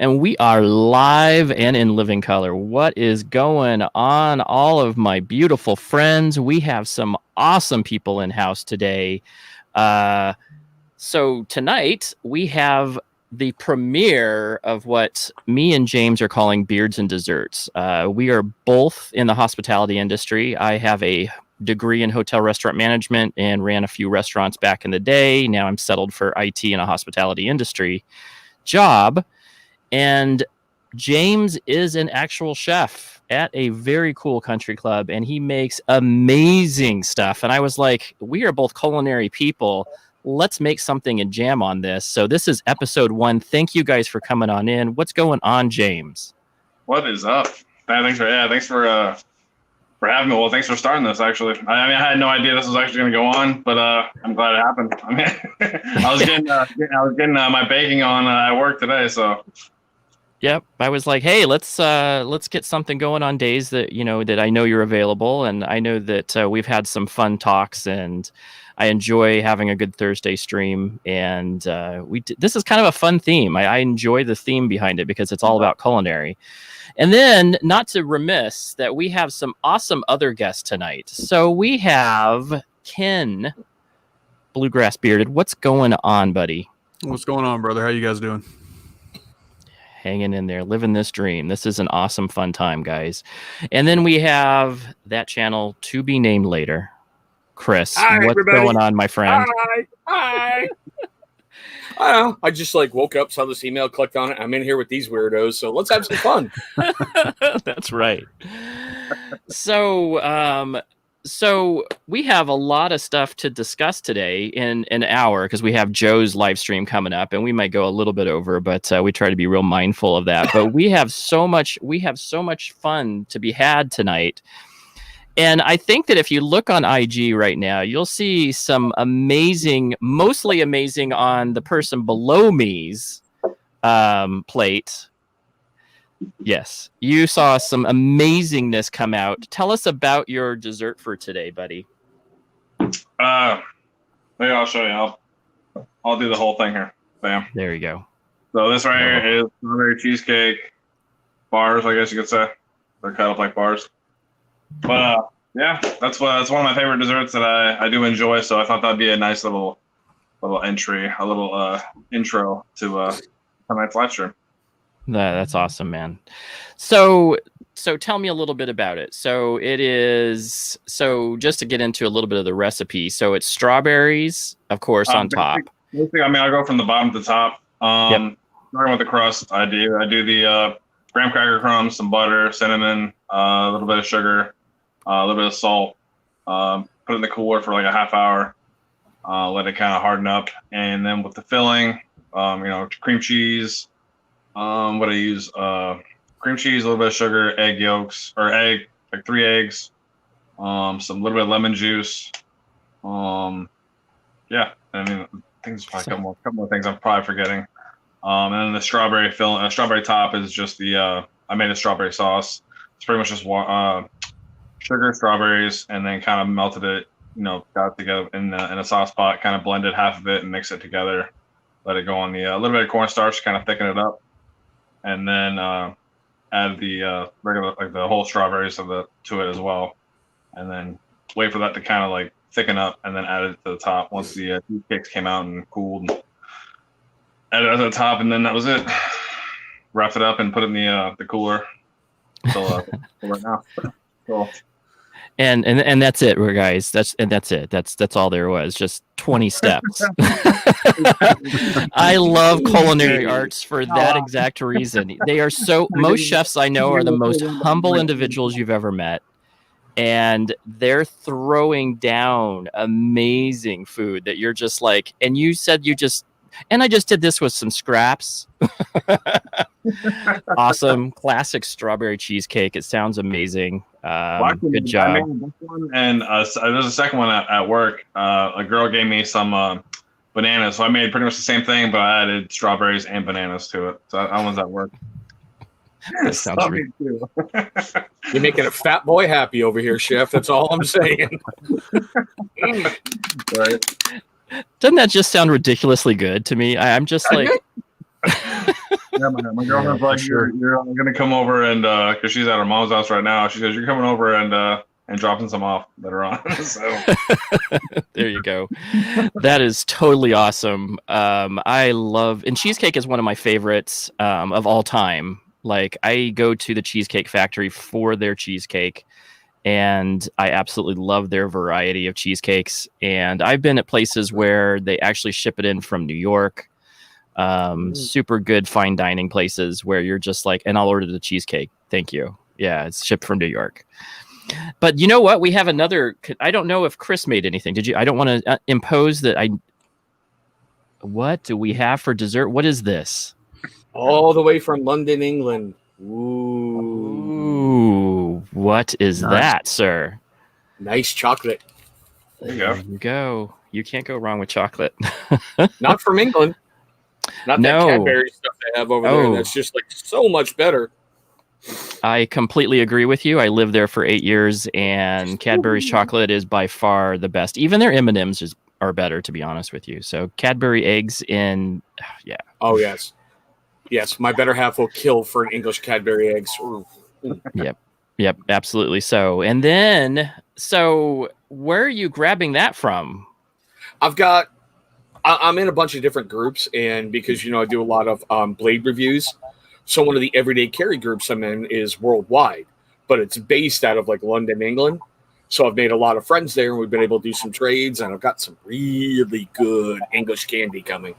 And we are live and in living color. What is going on, all of my beautiful friends? We have some awesome people in house today. So tonight we have the premiere of what me and James are calling Beards and Desserts. We are both in the hospitality industry. I have a degree in hotel restaurant management and ran a few restaurants back in the day. Now I'm settled for IT in a hospitality industry job. And James is an actual chef at a very cool country club, and he makes amazing stuff. And I was like, we are both culinary people. Let's make something and jam on this. So this is episode 1. Thank you guys for coming on in. What's going on, James? What is up? Thanks for having me. Well, thanks for starting this. Actually, I had no idea this was actually going to go on, but I'm glad it happened. I mean, I was getting my baking on at work today, so. Yep, I was like, hey, let's get something going on days that that I know you're available, and I know that we've had some fun talks, and I enjoy having a good Thursday stream. And this is kind of a fun theme. I enjoy the theme behind it because it's all about culinary. And then, not to remiss that we have some awesome other guests tonight. So we have Ken Bluegrass Bearded. What's going on, buddy? What's going on, brother? How you guys doing? Hanging in there, living this dream. This is an awesome, fun time, guys. And then we have that channel to be named later. Chris, hi, what's everybody. Going on, my friend? Hi. I don't know. I just woke up, saw this email, clicked on it. I'm in here with these weirdos, so let's have some fun. That's right. So we have a lot of stuff to discuss today in an hour because we have Joe's live stream coming up, and we might go a little bit over, but we try to be real mindful of that. But we have so much fun to be had tonight. And I think that if you look on IG right now, you'll see some mostly amazing on the person below me's plate. Yes, you saw some amazingness come out. Tell us about your dessert for today, buddy. Maybe I'll show you. I'll do the whole thing here. Bam. There you go. So this right here is strawberry cheesecake bars, I guess you could say. They're cut up like bars. But yeah, that's one of my favorite desserts that I do enjoy. So I thought that'd be a nice little entry, a little intro to tonight's live stream. That's awesome, man. So tell me a little bit about it. So just to get into a little bit of the recipe. So it's strawberries, of course, on top. Basically, I'll go from the bottom to the top. Yep. Starting with the crust, I do the graham cracker crumbs, some butter, cinnamon, a little bit of sugar, a little bit of salt. Put it in the cooler for like a half hour. Let it kind of harden up, and then with the filling, cream cheese. What I use, cream cheese, a little bit of sugar, egg yolks, like 3 eggs, little bit of lemon juice. Yeah, I mean, I think there's probably a couple more things I'm probably forgetting. And then the strawberry strawberry top is just I made a strawberry sauce. It's pretty much just sugar, strawberries, and then kind of melted it, got it together in a sauce pot, kind of blended half of it and mix it together. Let it go on the little bit of cornstarch to kind of thicken it up. And then add the regular, like the whole strawberries to it as well, and then wait for that to kind of thicken up, and then add it to the top once the cheesecakes came out and cooled. Add it to the top, and then that was it. Wrap it up and put it in the cooler until right now. So. And that's it, guys. That's it. That's all there was. Just 20 steps. I love culinary arts for that exact reason. They are most chefs I know are the most humble individuals you've ever met. And they're throwing down amazing food that you're just like, and you said and I just did this with some scraps. Awesome. Classic strawberry cheesecake. It sounds amazing. Good job. I made this one, and there's a second one at work. A girl gave me some bananas, so I made pretty much the same thing, but I added strawberries and bananas to it. So that one's at work. That sounds You're making a fat boy happy over here, chef. That's all I'm saying. Right. Doesn't that just sound ridiculously good to me? I'm just like, Yeah, Yeah, my Yeah, girlfriend's for like, sure. you're gonna come over and because she's at her mom's house right now. She says you're coming over and dropping some off later on. So There you go. That is totally awesome. I love, and cheesecake is one of my favorites of all time. Like, I go to the Cheesecake Factory for their cheesecake, and I absolutely love their variety of cheesecakes. And I've been at places where they actually ship it in from New York. Super good fine dining places where you're just like, and I'll order the cheesecake. Thank you. Yeah, it's shipped from New York. But you know what? We have another. I don't know if Chris made anything. Did you? I don't want to impose that. What do we have for dessert? What is this? All the way from London, England. Ooh, Ooh, what is Nice. that, sir? nice chocolate. there you go. There you go. You can't go wrong with chocolate. Not from England. Not No. that Cadbury stuff they have over there. Oh. That's just like so much better. I completely agree with you. I lived there for 8 years, and Cadbury's chocolate is by far the best. Even their M&Ms are better, to be honest with you. So Cadbury eggs in, yeah. Oh yes, yes. My better half will kill for an English Cadbury eggs. Ooh. Yep, absolutely. So, and then, so where are you grabbing that from? I'm in a bunch of different groups, and because I do a lot of blade reviews. So one of the everyday carry groups I'm in is worldwide, but it's based out of like London, England. So I've made a lot of friends there, and we've been able to do some trades, and I've got some really good English candy coming.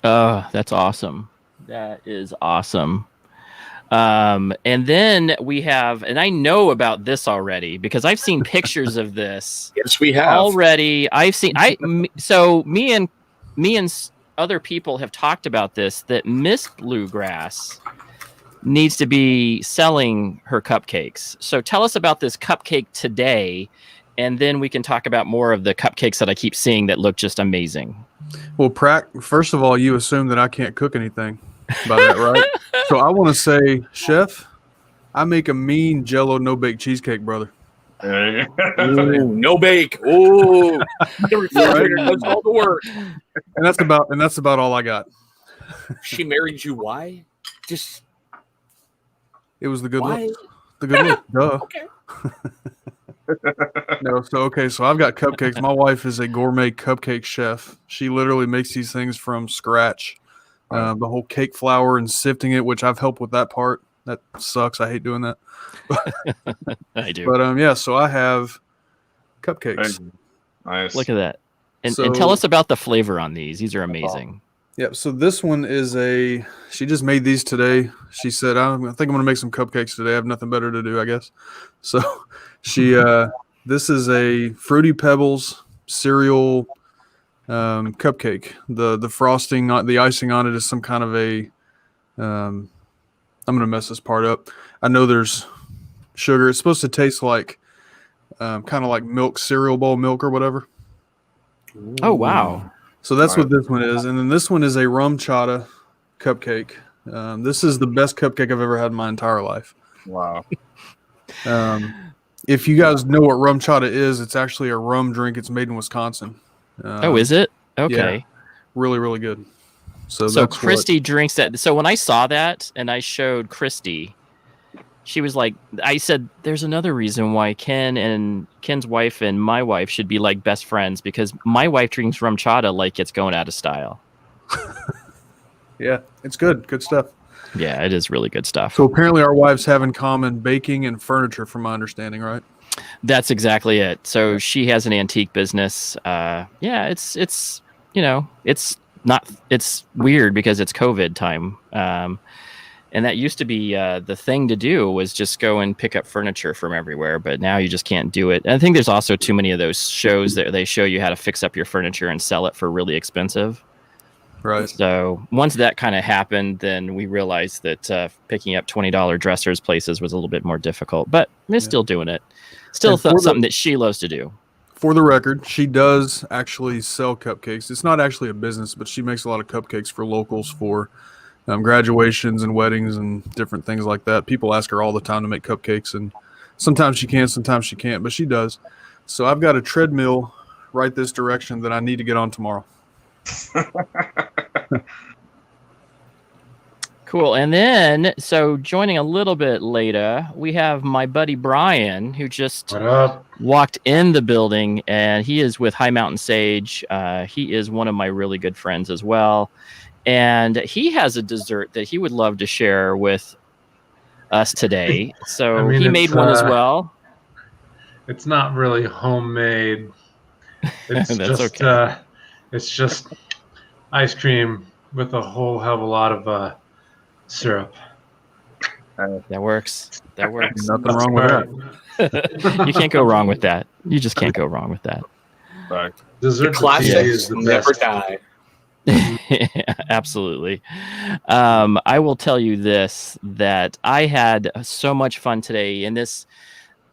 That's awesome. That is awesome. And then we have, and I know about this already because I've seen pictures of this Yes, we have. already. So me and other people have talked about this, that Miss Bluegrass needs to be selling her cupcakes. So tell us about this cupcake today, and then we can talk about more of the cupcakes that I keep seeing that look just amazing. Well, first of all, you assume that I can't cook anything by that, right? So I want to say, Chef, I make a mean Jell-O no-bake cheesecake, brother. There you go. Ooh, no bake. Ooh, the refrigerator does all the work. And that's about all I got. She married you. Why? Just It was the good why? look. The good look. Duh. Okay. No, so I've got cupcakes. My wife is a gourmet cupcake chef. She literally makes these things from scratch. The whole cake flour and sifting it, which I've helped with that part. That sucks. I hate doing that. I do. But yeah, so I have cupcakes. Nice. Look at that. And So- tell us about the flavor on these. These are amazing. Yep. So this one is she just made these today. She said, I think I'm going to make some cupcakes today. I have nothing better to do, I guess. So this is a Fruity Pebbles cereal cupcake. The frosting, the icing on it is some kind of I'm going to mess this part up. I know there's sugar. It's supposed to taste like kind of like milk, cereal bowl milk or whatever. Oh, wow. So that's what this one is. And then this one is a rum chata cupcake. This is the best cupcake I've ever had in my entire life. Wow. If you guys know what rum chata is, it's actually a rum drink. It's made in Wisconsin. Oh, is it? Okay. Really, really good. So that's Christy drinks that. So when I saw that and I showed Christy, she was like, I said, there's another reason why Ken and Ken's wife and my wife should be like best friends, because my wife drinks rum chata like it's going out of style. Yeah, it's good. Good stuff. Yeah, it is really good stuff. So apparently our wives have in common baking and furniture, from my understanding, right? That's exactly it. So she has an antique business. Yeah, it's weird because it's COVID time. And that used to be the thing to do, was just go and pick up furniture from everywhere. But now you just can't do it. And I think there's also too many of those shows that they show you how to fix up your furniture and sell it for really expensive. Right. So once that kind of happened, then we realized that picking up $20 dressers places was a little bit more difficult. But they're still doing it. Still something that she loves to do. For the record, she does actually sell cupcakes. It's not actually a business, but she makes a lot of cupcakes for locals for graduations and weddings and different things like that. People ask her all the time to make cupcakes, and sometimes she can, sometimes she can't, but she does. So I've got a treadmill right this direction that I need to get on tomorrow. Cool. And then, so joining a little bit later, we have my buddy Brian, who just What up? walked in the building, and he is with High Mountain Sage. He is one of my really good friends as well. And he has a dessert that he would love to share with us today. So I mean, he it's, made one as well. It's not really homemade. It's That's just okay. it's just ice cream with a whole hell of a lot of syrup. That works. That works. Nothing wrong with that. You can't go wrong with that. You just can't go wrong with that. Right. Dessert Classics is the never best. die. Absolutely. I will tell you this, that I had so much fun today in this.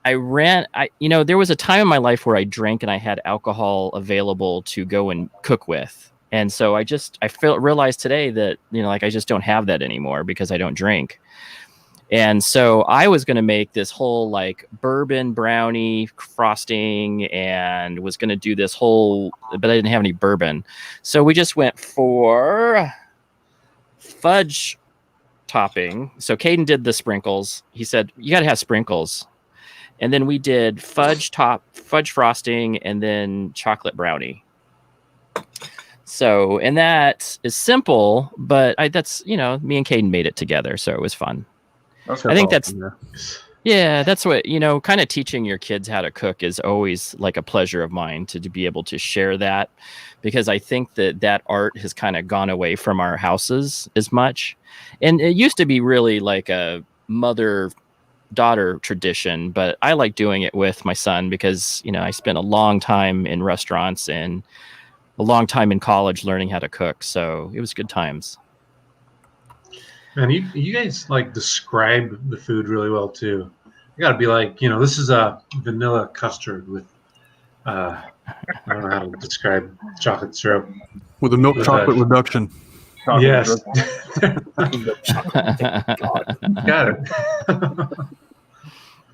There was a time in my life where I drank and I had alcohol available to go and cook with. And so I realized today that, like I just don't have that anymore because I don't drink. And so I was going to make this whole like bourbon brownie frosting and was going to do this whole, but I didn't have any bourbon. So we just went for fudge topping. So Caden did the sprinkles. He said, you got to have sprinkles. And then we did fudge frosting, and then chocolate brownie. So, and that is simple, but that's, me and Caden made it together. So it was fun. I think that's what, kind of teaching your kids how to cook is always like a pleasure of mine to be able to share that, because I think that art has kind of gone away from our houses as much. And it used to be really like a mother-daughter tradition, but I like doing it with my son because, I spent a long time in restaurants and a long time in college learning how to cook. So it was good times. Man, you guys like describe the food really well too. You got to be like, this is a vanilla custard with, I don't know how to describe chocolate syrup. With a milk With chocolate a- reduction. Yes, God. got it.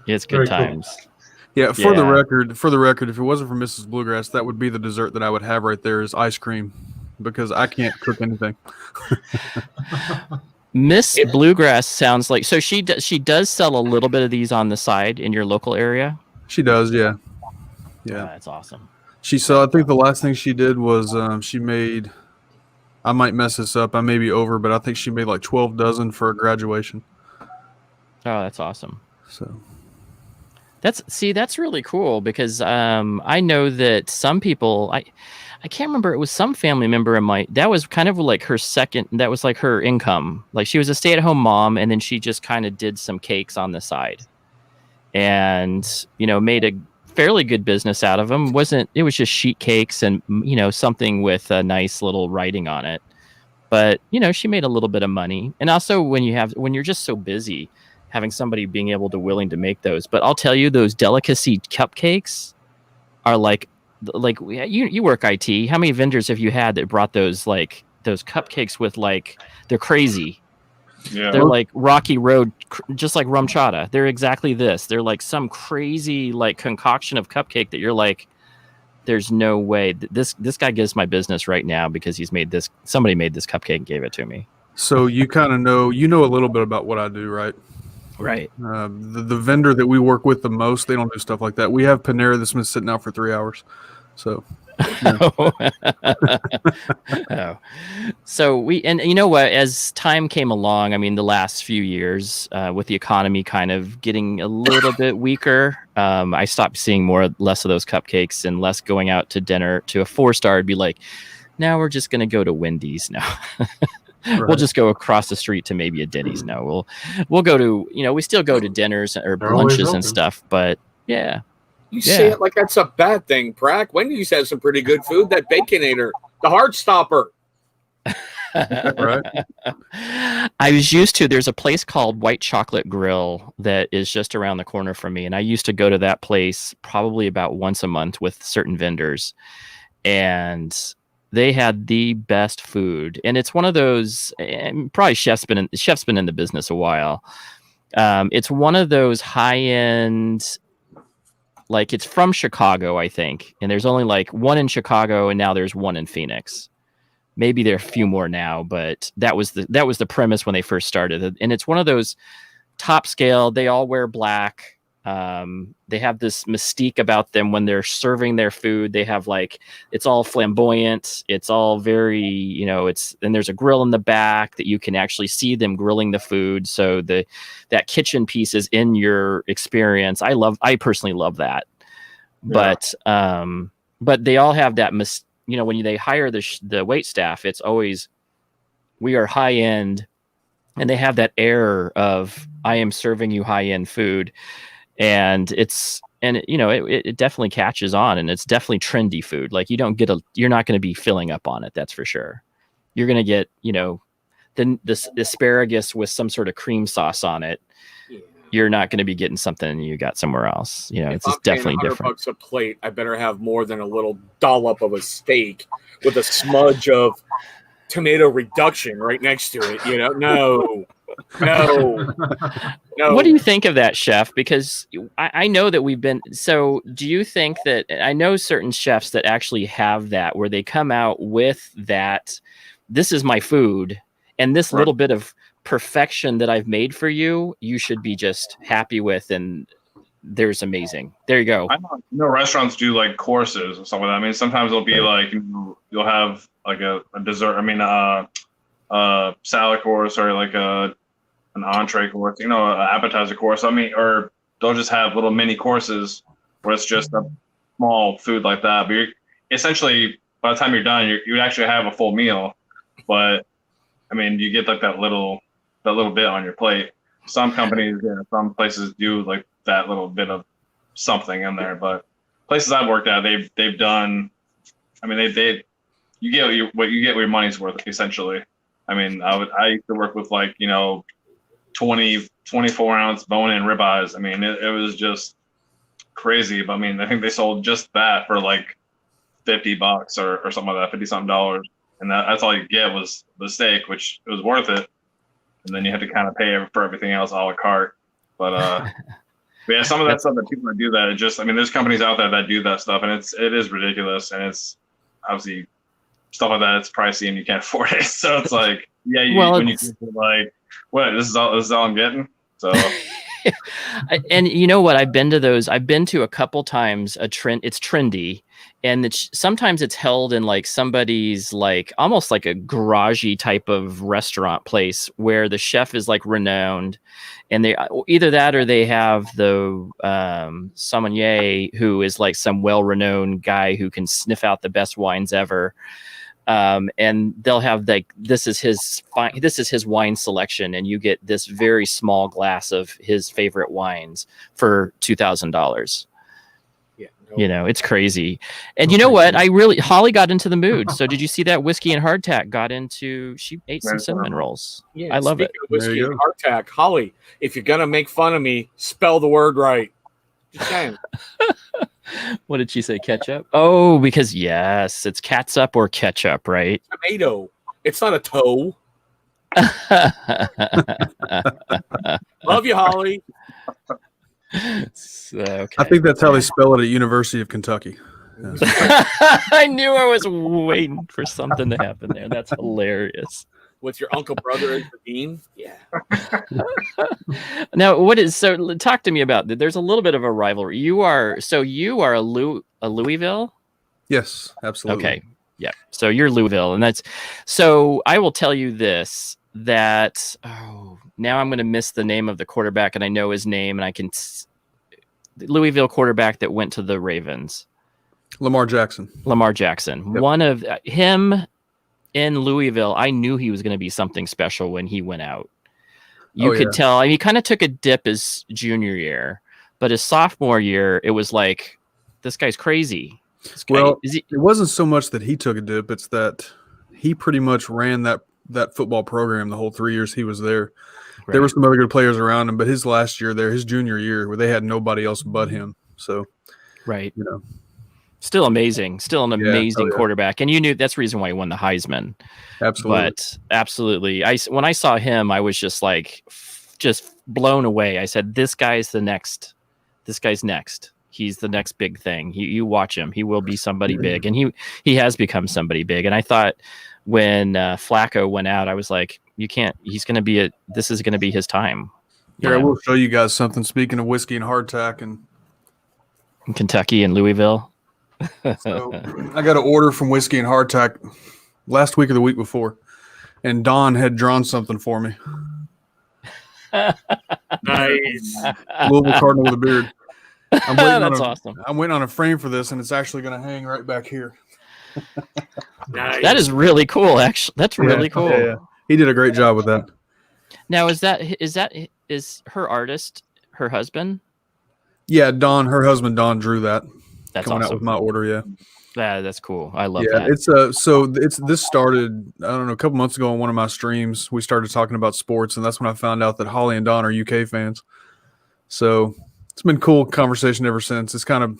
It's Very good cool. times. Yeah, for the Yeah. record, if it wasn't for Mrs. Bluegrass, that would be the dessert that I would have right there is ice cream, because I can't cook anything. Miss Bluegrass sounds like, so she does sell a little bit of these on the side in your local area. She does, yeah. Oh, Yeah. that's awesome. I think the last thing she did was she made, I might mess this up, I may be over, but I think she made like 12 dozen for a graduation. Oh, that's awesome. So That's really cool, because I know that some people, I can't remember, it was some family member of that was kind of like that was like her income. Like she was a stay-at-home mom, and then she just kind of did some cakes on the side and, made a fairly good business out of them. It was just sheet cakes and, something with a nice little writing on it. But, she made a little bit of money. And also when you're just so busy, having somebody being able to willing to make those. But I'll tell you, those delicacy cupcakes are like you work IT. How many vendors have you had that brought those cupcakes with they're crazy. Yeah. They're like Rocky Road, just like rum chata. They're exactly this. They're like some crazy concoction of cupcake that you're like, there's no way this guy gives my business right now because somebody made this cupcake and gave it to me. So you kind of know a little bit about what I do, right? Right. The vendor that we work with the most, they don't do stuff like that. We have Panera that's been sitting out for 3 hours. So, Oh. So and you know what, as time came along, I mean, the last few years, with the economy kind of getting a little bit weaker, I stopped seeing less of those cupcakes and less going out to dinner to a 4-star. It'd be like, now we're just going to go to Wendy's now. right. We'll just go across the street to maybe a Denny's. No, we'll go to, we still go to dinners or They're always lunches open. and stuff, but yeah. You say it like that's a bad thing, Prack. Wendy's has some pretty good food. That Baconator, the Heartstopper. Right. I was used to, there's a place called White Chocolate Grill that is just around the corner from me. And I used to go to that place probably about once a month with certain vendors. And they had the best food. And it's one of those, probably chef's been in the business a while. It's one of those high-end, it's from Chicago, I think. And there's only one in Chicago, and now there's one in Phoenix. Maybe there are a few more now, but that was the premise when they first started. And it's one of those top scale. They all wear black. They have this mystique about them when they're serving their food. They have like, it's all flamboyant. It's all very, and there's a grill in the back that you can actually see them grilling the food. So that kitchen piece is in your experience. I personally love that. Yeah. But they all have that, when they hire the wait staff, it's always, we are high end, and they have that air of, I am serving you high end food. And it definitely catches on, and it's definitely trendy food. Like you're not going to be filling up on it. That's for sure. You're going to get, the asparagus with some sort of cream sauce on it. Yeah. You're not going to be getting something you got somewhere else. It's just definitely different. $100 a plate, I better have more than a little dollop of a steak with a smudge of tomato reduction right next to it. No. What do you think of that, chef? Because I know that so do you think that, I know certain chefs that actually have that, where they come out with that, this is my food, and this little bit of perfection that I've made for you, you should be just happy with, and there's amazing. There you go. I know restaurants do like courses and stuff like that. I mean, sometimes it'll be like, you'll have like a dessert, salad course, or like an entree course, an appetizer course. Or they'll just have little mini courses where it's just a small food like that. But you're essentially, by the time you're done, you actually have a full meal. But you get like that little bit on your plate. Some companies, some places do like that little bit of something in there. But places I've worked at, they've done. You get what your money's worth, essentially. I used to work with 24 ounce bone-in ribeyes. It was just crazy. But I think they sold just that for like $50 or something like that, $50-something. And that's all you get was the steak, which it was worth it. And then you had to kind of pay for everything else a la carte. But yeah, some of that stuff that people that do that, there's companies out there that do that stuff, and it is ridiculous. And it's obviously stuff like that, it's pricey and you can't afford it. So it's like, when you like, what, this is all I'm getting. So and you know what? I've been to a couple times. It's trendy, and sometimes it's held in like somebody's like almost like a garagey type of restaurant place where the chef is like renowned, and they either that or they have the sommelier who is like some well-renowned guy who can sniff out the best wines ever. And they'll have like, this is his wine selection, and you get this very small glass of his favorite wines for $2,000. Yeah, it's crazy. And you know what? Holly got into the mood. So did you see that whiskey and hardtack she ate some cinnamon rolls? Yeah, I love it. Whiskey and hardtack, Holly, if you're gonna make fun of me, spell the word right. Just saying. What did she say? Ketchup? Oh, because yes, it's catsup or ketchup, right? Tomato. It's not a toe. Love you, Holly. Okay. I think that's how they spell it at University of Kentucky. Yeah. I knew I was waiting for something to happen there. That's hilarious. With your uncle brother as the dean? Yeah. Now, talk to me about that. There's a little bit of a rivalry. You are a Louisville? Yes, absolutely. Okay. Yeah. So you're Louisville, and so I will tell you this, that, now I'm going to miss the name of the quarterback, and I know his name, and the Louisville quarterback that went to the Ravens. Lamar Jackson. Yep. One of him in Louisville, I knew he was going to be something special when he went out. You could tell. He kind of took a dip his junior year, but his sophomore year, it was like, this guy's crazy. It wasn't so much that he took a dip; it's that he pretty much ran that football program the whole 3 years he was there. Right. There were some other good players around him, but his last year there, his junior year, where they had nobody else but him. So, right, still amazing, still an amazing quarterback, and you knew that's the reason why he won the Heisman. Absolutely, but absolutely, when I saw him, I was just blown away. I said, "This guy's next. He's the next big thing. You watch him; he will be somebody big, and he has become somebody big." And I thought, when Flacco went out, I was like, you can't. He's going to be this is going to be his time. Here, I will show you guys something. Speaking of whiskey and hardtack, and in Kentucky and Louisville. so I got an order from Whiskey and Hardtack last week or the week before, and Don had drawn something for me. Nice. Louisville Cardinal with a beard. That's awesome. I'm waiting on a frame for this, and it's actually going to hang right back here. Nice. That is really cool. Actually, that's really cool. Yeah. He did a great job with that. Now, is her artist her husband? Yeah, Don, her husband Don drew that. That's coming awesome. out with my order. Yeah. That's cool. I love Yeah, that. it's this started, I don't know, a couple months ago on one of my streams. We started talking about sports, and that's when I found out that Holly and Don are UK fans. So it's been cool conversation ever since. It's kind of,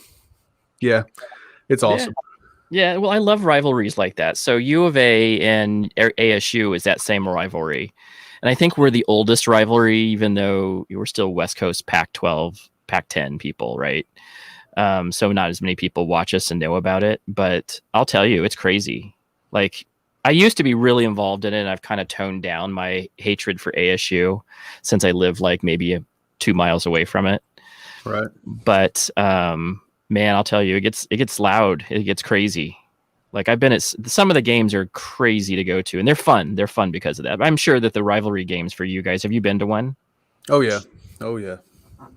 yeah, it's awesome. Yeah, well, I love rivalries like that. So U of A and ASU is that same rivalry. And I think we're the oldest rivalry, even though we're still West Coast Pac-12, Pac-10 people, right? So not as many people watch us and know about it, but I'll tell you, it's crazy. Like, I used to be really involved in it, and I've kind of toned down my hatred for ASU since I live like maybe 2 miles away from it. Right. But man, I'll tell you, it gets loud. It gets crazy. Like, I've been at some of the games are crazy to go to, and they're fun. They're fun because of that. I'm sure that the rivalry games for you guys, have you been to one? Oh yeah. Oh yeah.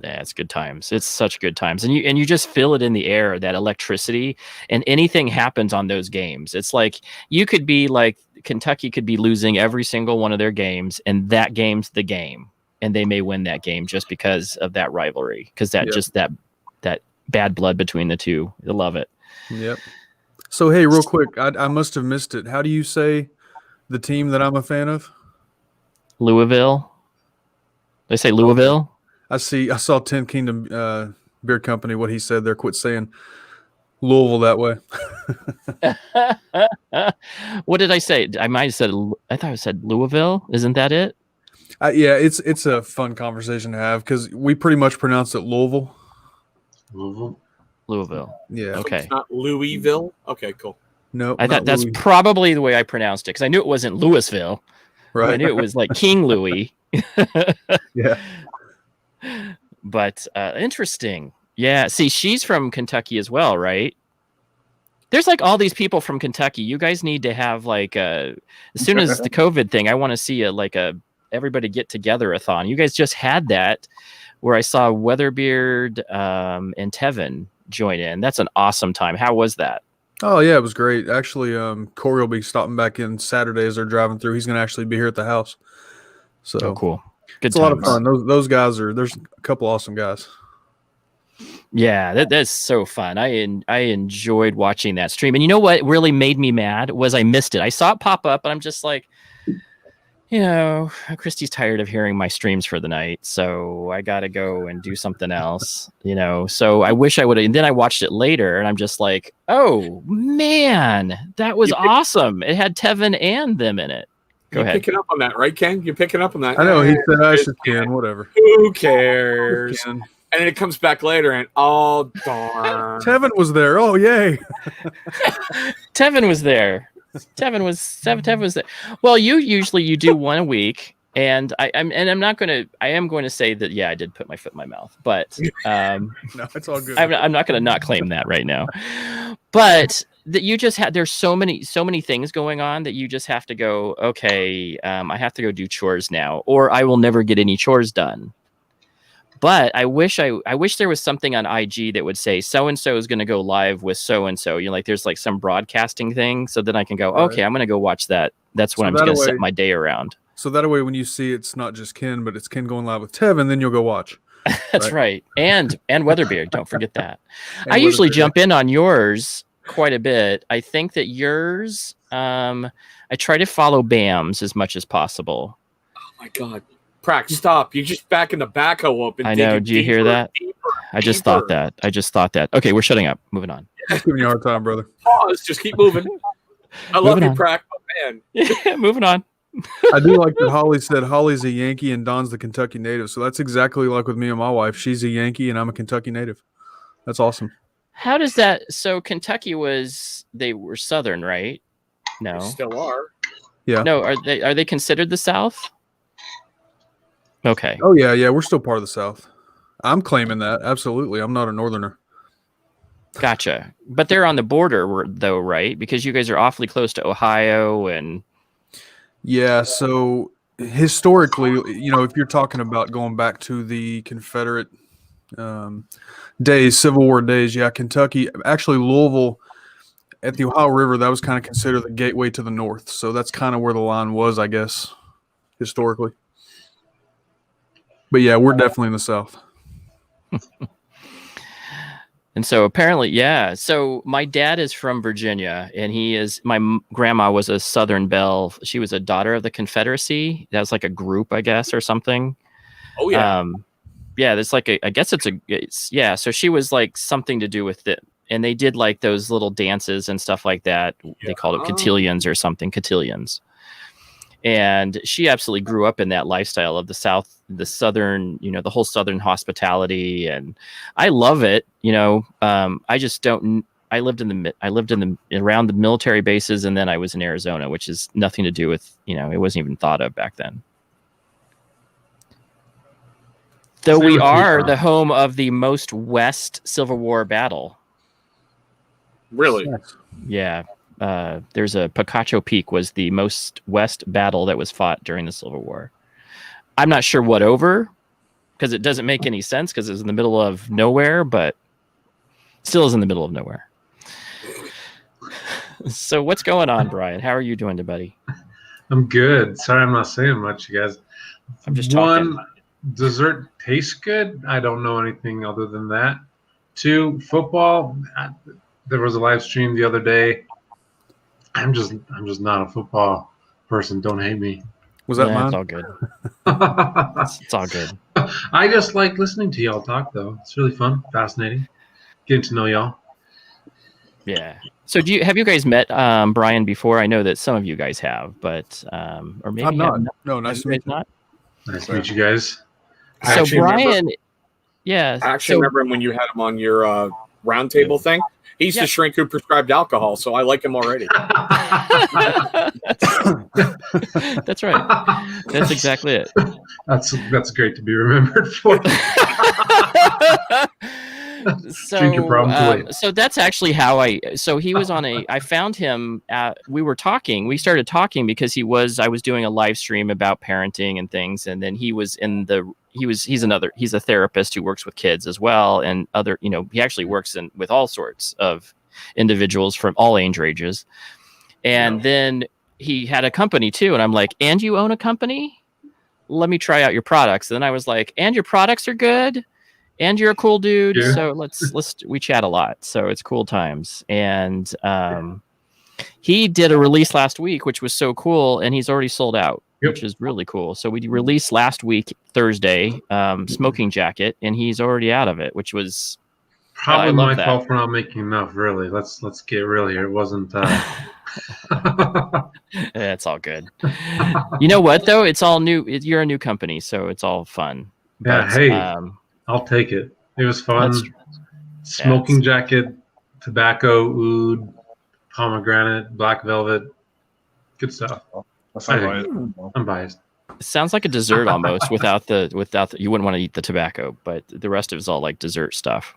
Yeah, it's good times. It's such good times. And you just feel it in the air, that electricity, and anything happens on those games. It's like you could be like Kentucky could be losing every single one of their games, and that game's the game. And they may win that game just because of that rivalry. Because that bad blood between the two. I love it. Yep. So hey, real quick, I must have missed it. How do you say the team that I'm a fan of? Louisville. They say Louisville. I saw 10 Kingdom Beer Company, what he said there, quit saying Louisville that way. What did I say? I might have said, I thought I said Louisville. Isn't that it? Yeah, it's a fun conversation to have because we pretty much pronounce it Louisville. Louisville. Yeah. Okay. It's not Louisville. Okay, cool. No, I thought that's probably the way I pronounced it because I knew it wasn't Louisville. right. I knew it was like King Louis. Yeah. But interesting. Yeah. See, she's from Kentucky as well, right? There's like all these people from Kentucky. You guys need to have like as soon as the COVID thing, I want to see a everybody get together-a-thon. You guys just had that where I saw Weatherbeard and Tevin join in. That's an awesome time. How was that? Oh yeah, it was great. Actually, Corey will be stopping back in Saturday as they're driving through. He's going to actually be here at the house. So Oh, cool. Good it's a lot of times. fun. Those guys there's a couple awesome guys. Yeah, that's so fun. I enjoyed watching that stream. And you know what really made me mad was I missed it. I saw it pop up, and I'm just like, Christy's tired of hearing my streams for the night, so I got to go and do something else, So I wish I would have. And then I watched it later, and I'm just like, oh, man, that was awesome. It had Tevin and them in it. Go ahead. You're picking up on that, right, Ken? You're picking up on that. I know he said I should Ken, whatever. Who cares? Ken. And then it comes back later, and oh darn, Tevin was there. Oh yay! Tevin was there. Tevin was there. Well, you do one a week, and I am going to say that I did put my foot in my mouth, but No, it's all good. I'm not going to not claim that right now. But that you just had there's so many things going on that you just have to go, okay, I have to go do chores now, or I will never get any chores done. But I wish there was something on IG that would say so and so is going to go live with so and so. Like there's like some broadcasting thing, so then I can go, okay, I'm going to go watch that. That's what I'm going to set my day around. So that way, when you see it's not just Ken, but it's Ken going live with Tevin, then you'll go watch. That's right. And Weatherbeard, don't forget that. And I usually Weatherbeard. jump in on yours quite a bit. I think that yours, I try to follow BAM's as much as possible. oh my God, Prac, stop! You're just backing the backhoe up. And I know. digging Do you hear deeper, that? deeper, I just deeper. thought that. Okay, we're shutting up. Moving on. Just giving you a hard time, brother. Pause. Just keep moving. I love Moving you, on. Prac, but man. Yeah, moving on. I do like that Holly said Holly's a Yankee and Don's the Kentucky native. So that's exactly like with me and my wife. She's a Yankee and I'm a Kentucky native. That's awesome. How does that? So Kentucky they were Southern, right? No. They still are. Yeah. No, are they considered the South? Okay. Oh yeah. We're still part of the South. I'm claiming that. Absolutely. I'm not a Northerner. Gotcha. But they're on the border, though, right? Because you guys are awfully close to Ohio and. Yeah. So historically, if you're talking about going back to the Confederate days, Civil War days, yeah, Kentucky, actually Louisville at the Ohio River, that was kind of considered the gateway to the North. So that's kind of where the line was, I guess, historically. But yeah, we're definitely in the South. And so apparently, yeah. So my dad is from Virginia, and my grandma was a Southern Belle. She was a daughter of the Confederacy. That was like a group, I guess, or something. Oh yeah. Yeah. There's like I guess yeah. So she was like something to do with it, and they did like those little dances and stuff like that. They called it cotillions or something, cotillions. And she absolutely grew up in that lifestyle of the South, the Southern, the whole Southern hospitality. And I love it. I just don't, I lived around the military bases, and then I was in Arizona, which is nothing to do with, it wasn't even thought of back then. Though we are the home of the most West Civil War battle. Really? Yeah. There's a Picacho Peak was the most West battle that was fought during the Civil War. I'm not sure what over, because it doesn't make any sense because it's in the middle of nowhere, but still is in the middle of nowhere. So what's going on, Brian? How are you doing, buddy? I'm good. Sorry, I'm not saying much, you guys. I'm just talking. 1, dessert tastes good. I don't know anything other than that. 2, football. There was a live stream the other day. I'm just not a football person. Don't hate me. Was that mine? It's all good. It's all good. I just like listening to y'all talk, though. It's really fun, fascinating, getting to know y'all. Yeah. So have you guys met Brian before? I know that some of you guys have, but or maybe I'm not. not. No, nice to meet you. Not. Nice to meet you guys. So Brian, yeah. I actually remember him when you had him on your roundtable thing. He's the shrink who prescribed alcohol, so I like him already. That's right. That's exactly it. That's great to be remembered for. So that's actually how he was on I found him we started talking because I was doing a live stream about parenting and things, and then he's a therapist who works with kids as well, and other, he actually works with all sorts of individuals from all age ranges. And then he had a company too, and I'm like, and you own a company? Let me try out your products. And then I was like, and your products are good? And you're a cool dude, so we chat a lot, so it's cool times. And he did a release last week, which was so cool, and he's already sold out, which is really cool. So we released last week, Thursday, Smoking Jacket, and he's already out of it, which was probably my fault for not making enough. Really, let's get real here. It wasn't. It's all good. You know what though? It's all new. You're a new company, so it's all fun. Yeah. But, hey. I'll take it. It was fun. Smoking Jacket, tobacco, oud, pomegranate, black velvet. Good stuff. I'm biased. It sounds like a dessert almost without the you wouldn't want to eat the tobacco, but the rest of it's all like dessert stuff.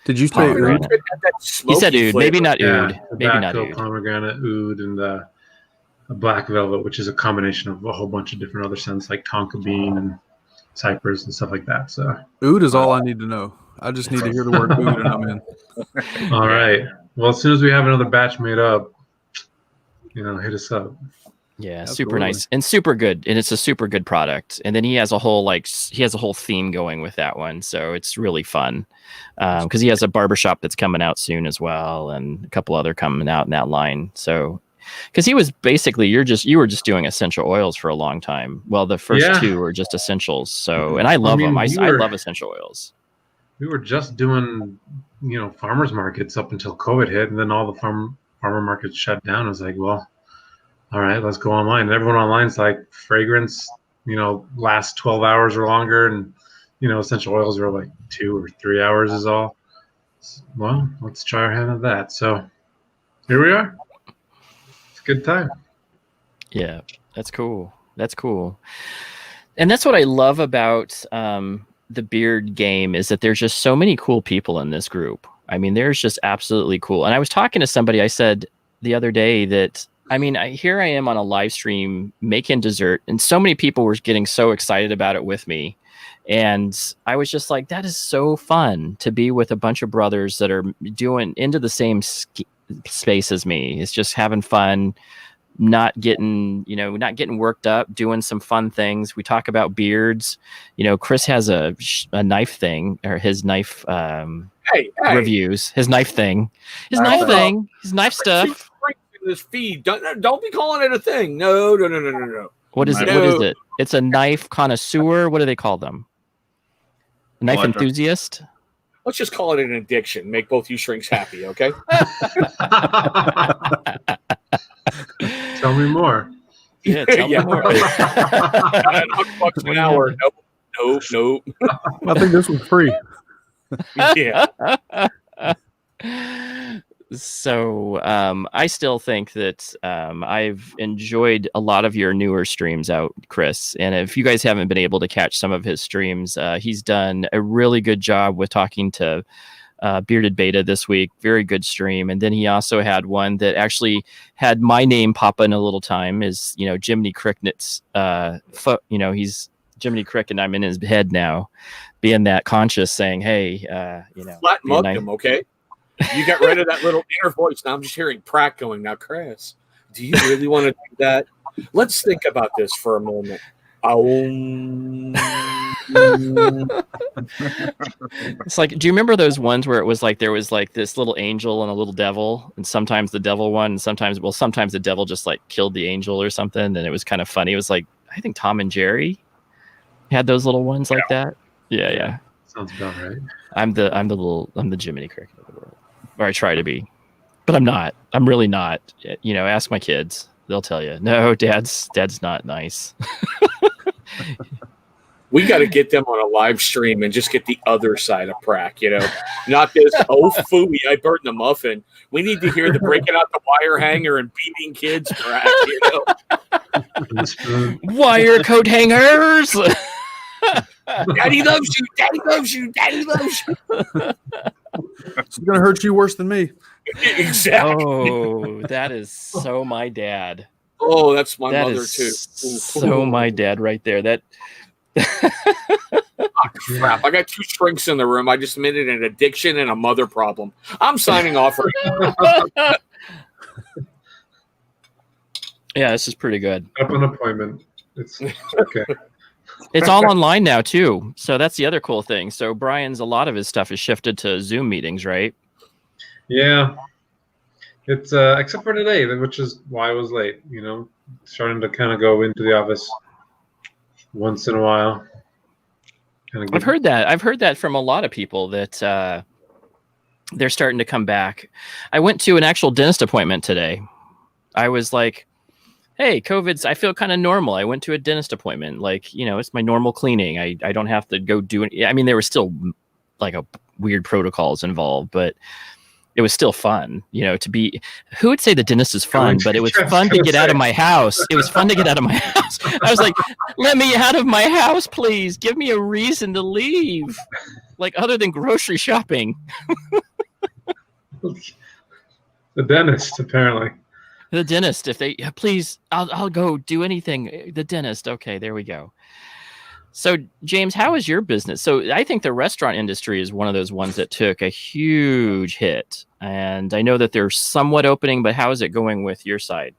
Did you say oud? He said oud, maybe not oud. Tobacco, maybe not oud. Pomegranate, oud, and a black velvet, which is a combination of a whole bunch of different other scents like tonka bean and cypress and stuff like that. So oud is all I need to know. I just need to hear the word oud and I'm in. All right. Well, as soon as we have another batch made up, hit us up. Yeah, Absolutely. super nice and super good, and it's a super good product. And then he has a whole theme going with that one, so it's really fun. Because he has a barbershop that's coming out soon as well, and a couple other coming out in that line. So. Because he was basically, you were just doing essential oils for a long time. Well, the first 2 were just essentials. So, and I love them. I love essential oils. We were just doing, farmers markets up until COVID hit, and then all the farmer markets shut down. I was like, well, all right, let's go online. And everyone online's like fragrance, lasts 12 hours or longer, and essential oils are like 2 or 3 hours is all. Well, let's try our hand at that. So here we are. Good time. Yeah, that's cool. That's cool. And that's what I love about the beard game is that there's just so many cool people in this group. I mean, there's just absolutely cool. And I was talking to somebody, I said the other day that, I mean, here I am on a live stream making dessert, and so many people were getting so excited about it with me. And I was just like, that is so fun to be with a bunch of brothers that are doing into the same space as me. It's just having fun, not getting worked up, doing some fun things. We talk about beards. Chris has a knife thing, or his knife Hey, reviews, his knife thing, his knife stuff. In this feed, don't be calling it a thing. No. What is it? No. What is it? It's a knife connoisseur. What do they call them? A knife Collector. enthusiast? Let's just call it an addiction. Make both you shrinks happy, okay? Tell me more. Yeah, tell me more. $100 an hour. Nope. I think this was free. Yeah. So I still think that I've enjoyed a lot of your newer streams out, Chris. And if you guys haven't been able to catch some of his streams, he's done a really good job with talking to Bearded Beta this week. Very good stream. And then he also had one that actually had my name pop in a little time, is Jiminy Cricket's he's Jiminy Cricket, and I'm in his head now, being that conscious, saying, hey, Flat mugged him, okay? You got rid of that little inner voice. Now I'm just hearing Pratt going, now, Chris, do you really want to do that? Let's think about this for a moment. It's like, do you remember those ones where it was like there was like this little angel and a little devil, and sometimes the devil won, and sometimes the devil just like killed the angel or something, and it was kind of funny. It was like, I think Tom and Jerry had those little ones like that. Yeah. Sounds about right. I'm the Jiminy Cricket of the world, or I try to be, but I'm not. I'm really not. Ask my kids; they'll tell you. No, Dad's not nice. We got to get them on a live stream and just get the other side of Pratt, not this, phooey, I burned the muffin. We need to hear the breaking out the wire hanger and beating kids, Pratt, Wire coat hangers. Daddy loves you. Daddy loves you. Daddy loves you. It's gonna hurt you worse than me. Exactly. Oh, that is so my dad. Oh, that's my That mother is too. so my dad right there. That Crap. I got two shrinks in the room. I just admitted an addiction and a mother problem. I'm signing off. Yeah, this is pretty good. Up an appointment. It's okay. It's all online now too, so that's the other cool thing. So Brian's, a lot of his stuff is shifted to Zoom meetings, right? Yeah. It's except for today, which is why I was late. Starting to kind of go into the office once in a while. I've heard that from a lot of people that they're starting to come back. I went to an actual dentist appointment today. I was like, hey, I feel kind of normal. I went to a dentist appointment. Like, it's my normal cleaning. I don't have to go do it. I mean, there were still like weird protocols involved, but it was still fun, to be, who would say the dentist is fun, but it was fun to get out of my house. It was fun to get out of my house. I was like, let me out of my house, please. Give me a reason to leave. Like, other than grocery shopping. The dentist, apparently. The dentist, if they, please, I'll go do anything. The dentist. Okay, there we go. So, James, how is your business? So I think the restaurant industry is one of those ones that took a huge hit. And I know that they're somewhat opening, but how is it going with your side?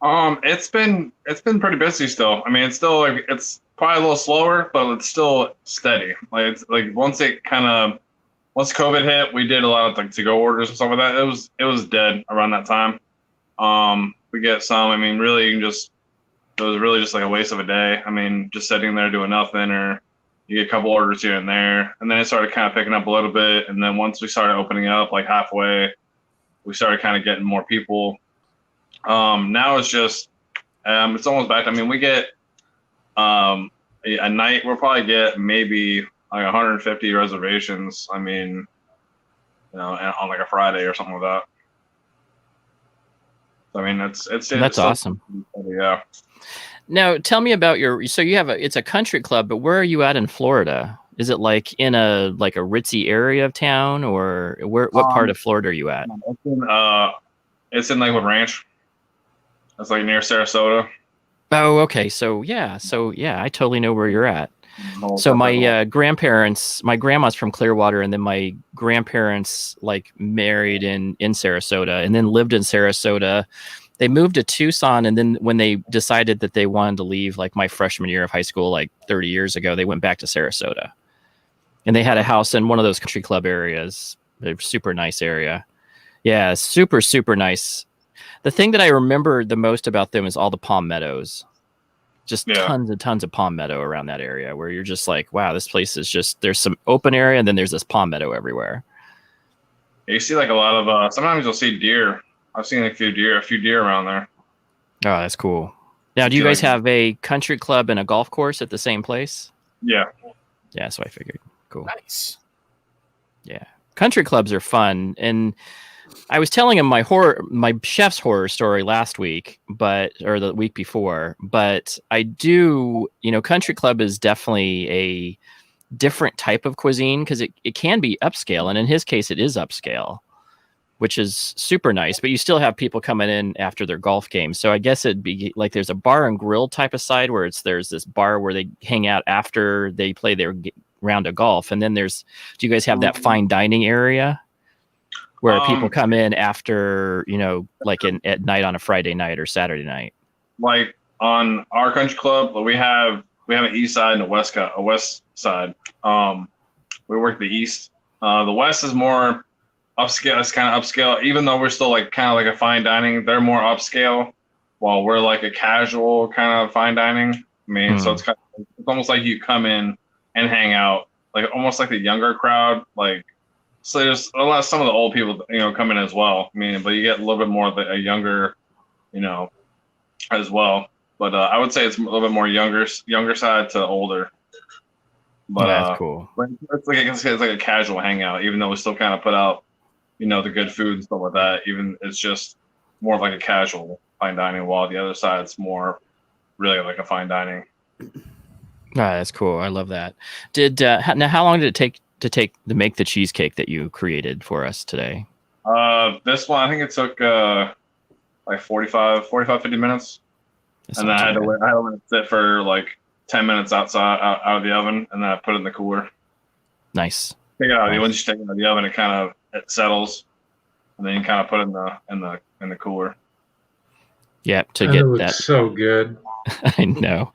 It's been pretty busy still. I mean, it's still like, it's probably a little slower, but it's still steady. Like, it's like once COVID hit, we did a lot of like to-go orders and stuff like that. It was dead around that time. We get some, I mean, really it was really just like a waste of a day. I mean, just sitting there doing nothing, or you get a couple orders here and there. And then it started kind of picking up a little bit. And then once we started opening up, like halfway, we started kind of getting more people. Now it's just, it's almost back. I mean, we get, a night, we'll probably get maybe like 150 reservations. I mean, on like a Friday or something like that. So, I mean, it's That's still- awesome. Yeah. Now, tell me about so you have it's a country club, but where are you at in Florida? Is it like in a ritzy area of town, or what part of Florida are you at? It's in Lakewood Ranch. It's like near Sarasota. Oh, okay. So yeah, I totally know where you're at. So my grandparents, my grandma's from Clearwater, and then my grandparents like married in Sarasota, and then lived in Sarasota. They moved to Tucson, and then when they decided that they wanted to leave, like my freshman year of high school, like 30 years ago, they went back to Sarasota, and they had a house in one of those country club areas. A super nice area. Yeah, super, super nice. The thing that I remember the most about them is all the palm meadows. Just tons and tons of palm meadow around that area where you're just like, wow, this place is just, there's some open area and then there's this palm meadow everywhere. You see like a lot of, sometimes you'll see deer. I've seen a few deer around there. Oh, that's cool. Now, do you guys have a country club and a golf course at the same place? Yeah. Yeah, so I figured. Cool. Nice. Yeah. Country clubs are fun. And I was telling him my chef's horror story last week, or the week before, but I do, country club is definitely a different type of cuisine because it can be upscale. And in his case, it is upscale, which is super nice, but you still have people coming in after their golf games. So I guess it'd be like there's a bar and grill type of side where there's this bar where they hang out after they play their round of golf. And then do you guys have that fine dining area where people come in after, like at night on a Friday night or Saturday night? Like on our country club, we have an east side and a west side. We work the east. The west is more upscale. It's kind of upscale, even though we're still like kind of like a fine dining. They're more upscale, while we're like a casual kind of fine dining. I mean, so it's almost like you come in and hang out, like almost like the younger crowd. Like, so there's some of the old people, come in as well. I mean, but you get a little bit more of a younger, as well. But I would say it's a little bit more younger side to older. But that's cool. It's like a casual hangout, even though we still kind of put out, the good food and stuff like that. Even it's just more of like a casual fine dining, while the other side's more really like a fine dining. That's cool. I love that. Now how long did it take to make the cheesecake that you created for us today? This one, I think it took like 45, 50 minutes. And then I had to let it sit for like 10 minutes out of the oven, and then I put it in the cooler. Nice. Once you take it out of the oven, it settles, and then you kind of put it in the cooler. Yeah, to get that. So good. I know.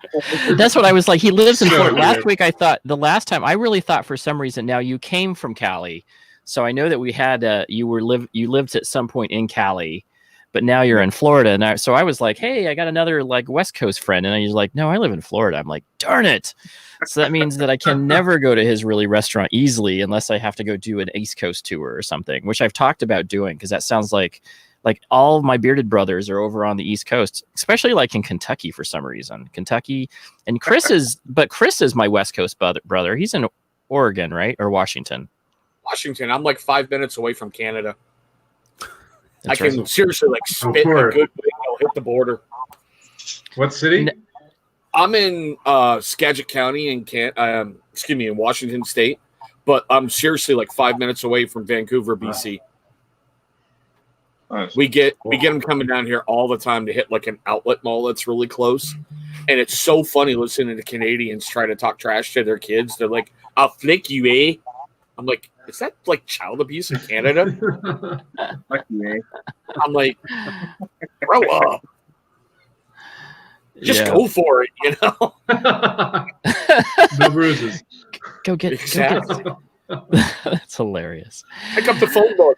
That's what I was like. He lives in Florida. Last week, the last time I really thought for some reason. Now you came from Cali, so I know that we had you lived at some point in Cali, but now you're in Florida. And so I was like, hey, I got another like West Coast friend, and he's like, no, I live in Florida. I'm like, darn it. So that means that I can never go to his really restaurant easily unless I have to go do an East Coast tour or something, which I've talked about doing because that sounds like all of my bearded brothers are over on the East Coast, especially like in Kentucky for some reason. Kentucky, and Chris is my West Coast brother. He's in Oregon, right? Or Washington? Washington. I'm like 5 minutes away from Canada. I That's can seriously like spit a good way. I'll hit the border. What city? I'm in Skagit County in Washington State, but I'm seriously like 5 minutes away from Vancouver, BC. Nice. We get them coming down here all the time to hit like an outlet mall that's really close, and it's so funny listening to Canadians try to talk trash to their kids. They're like, "I'll flick you, eh?" I'm like, "Is that like child abuse in Canada?" I'm like, "Grow up, just go for it," No bruises. Go get Exactly. That's hilarious. Pick up the phone book.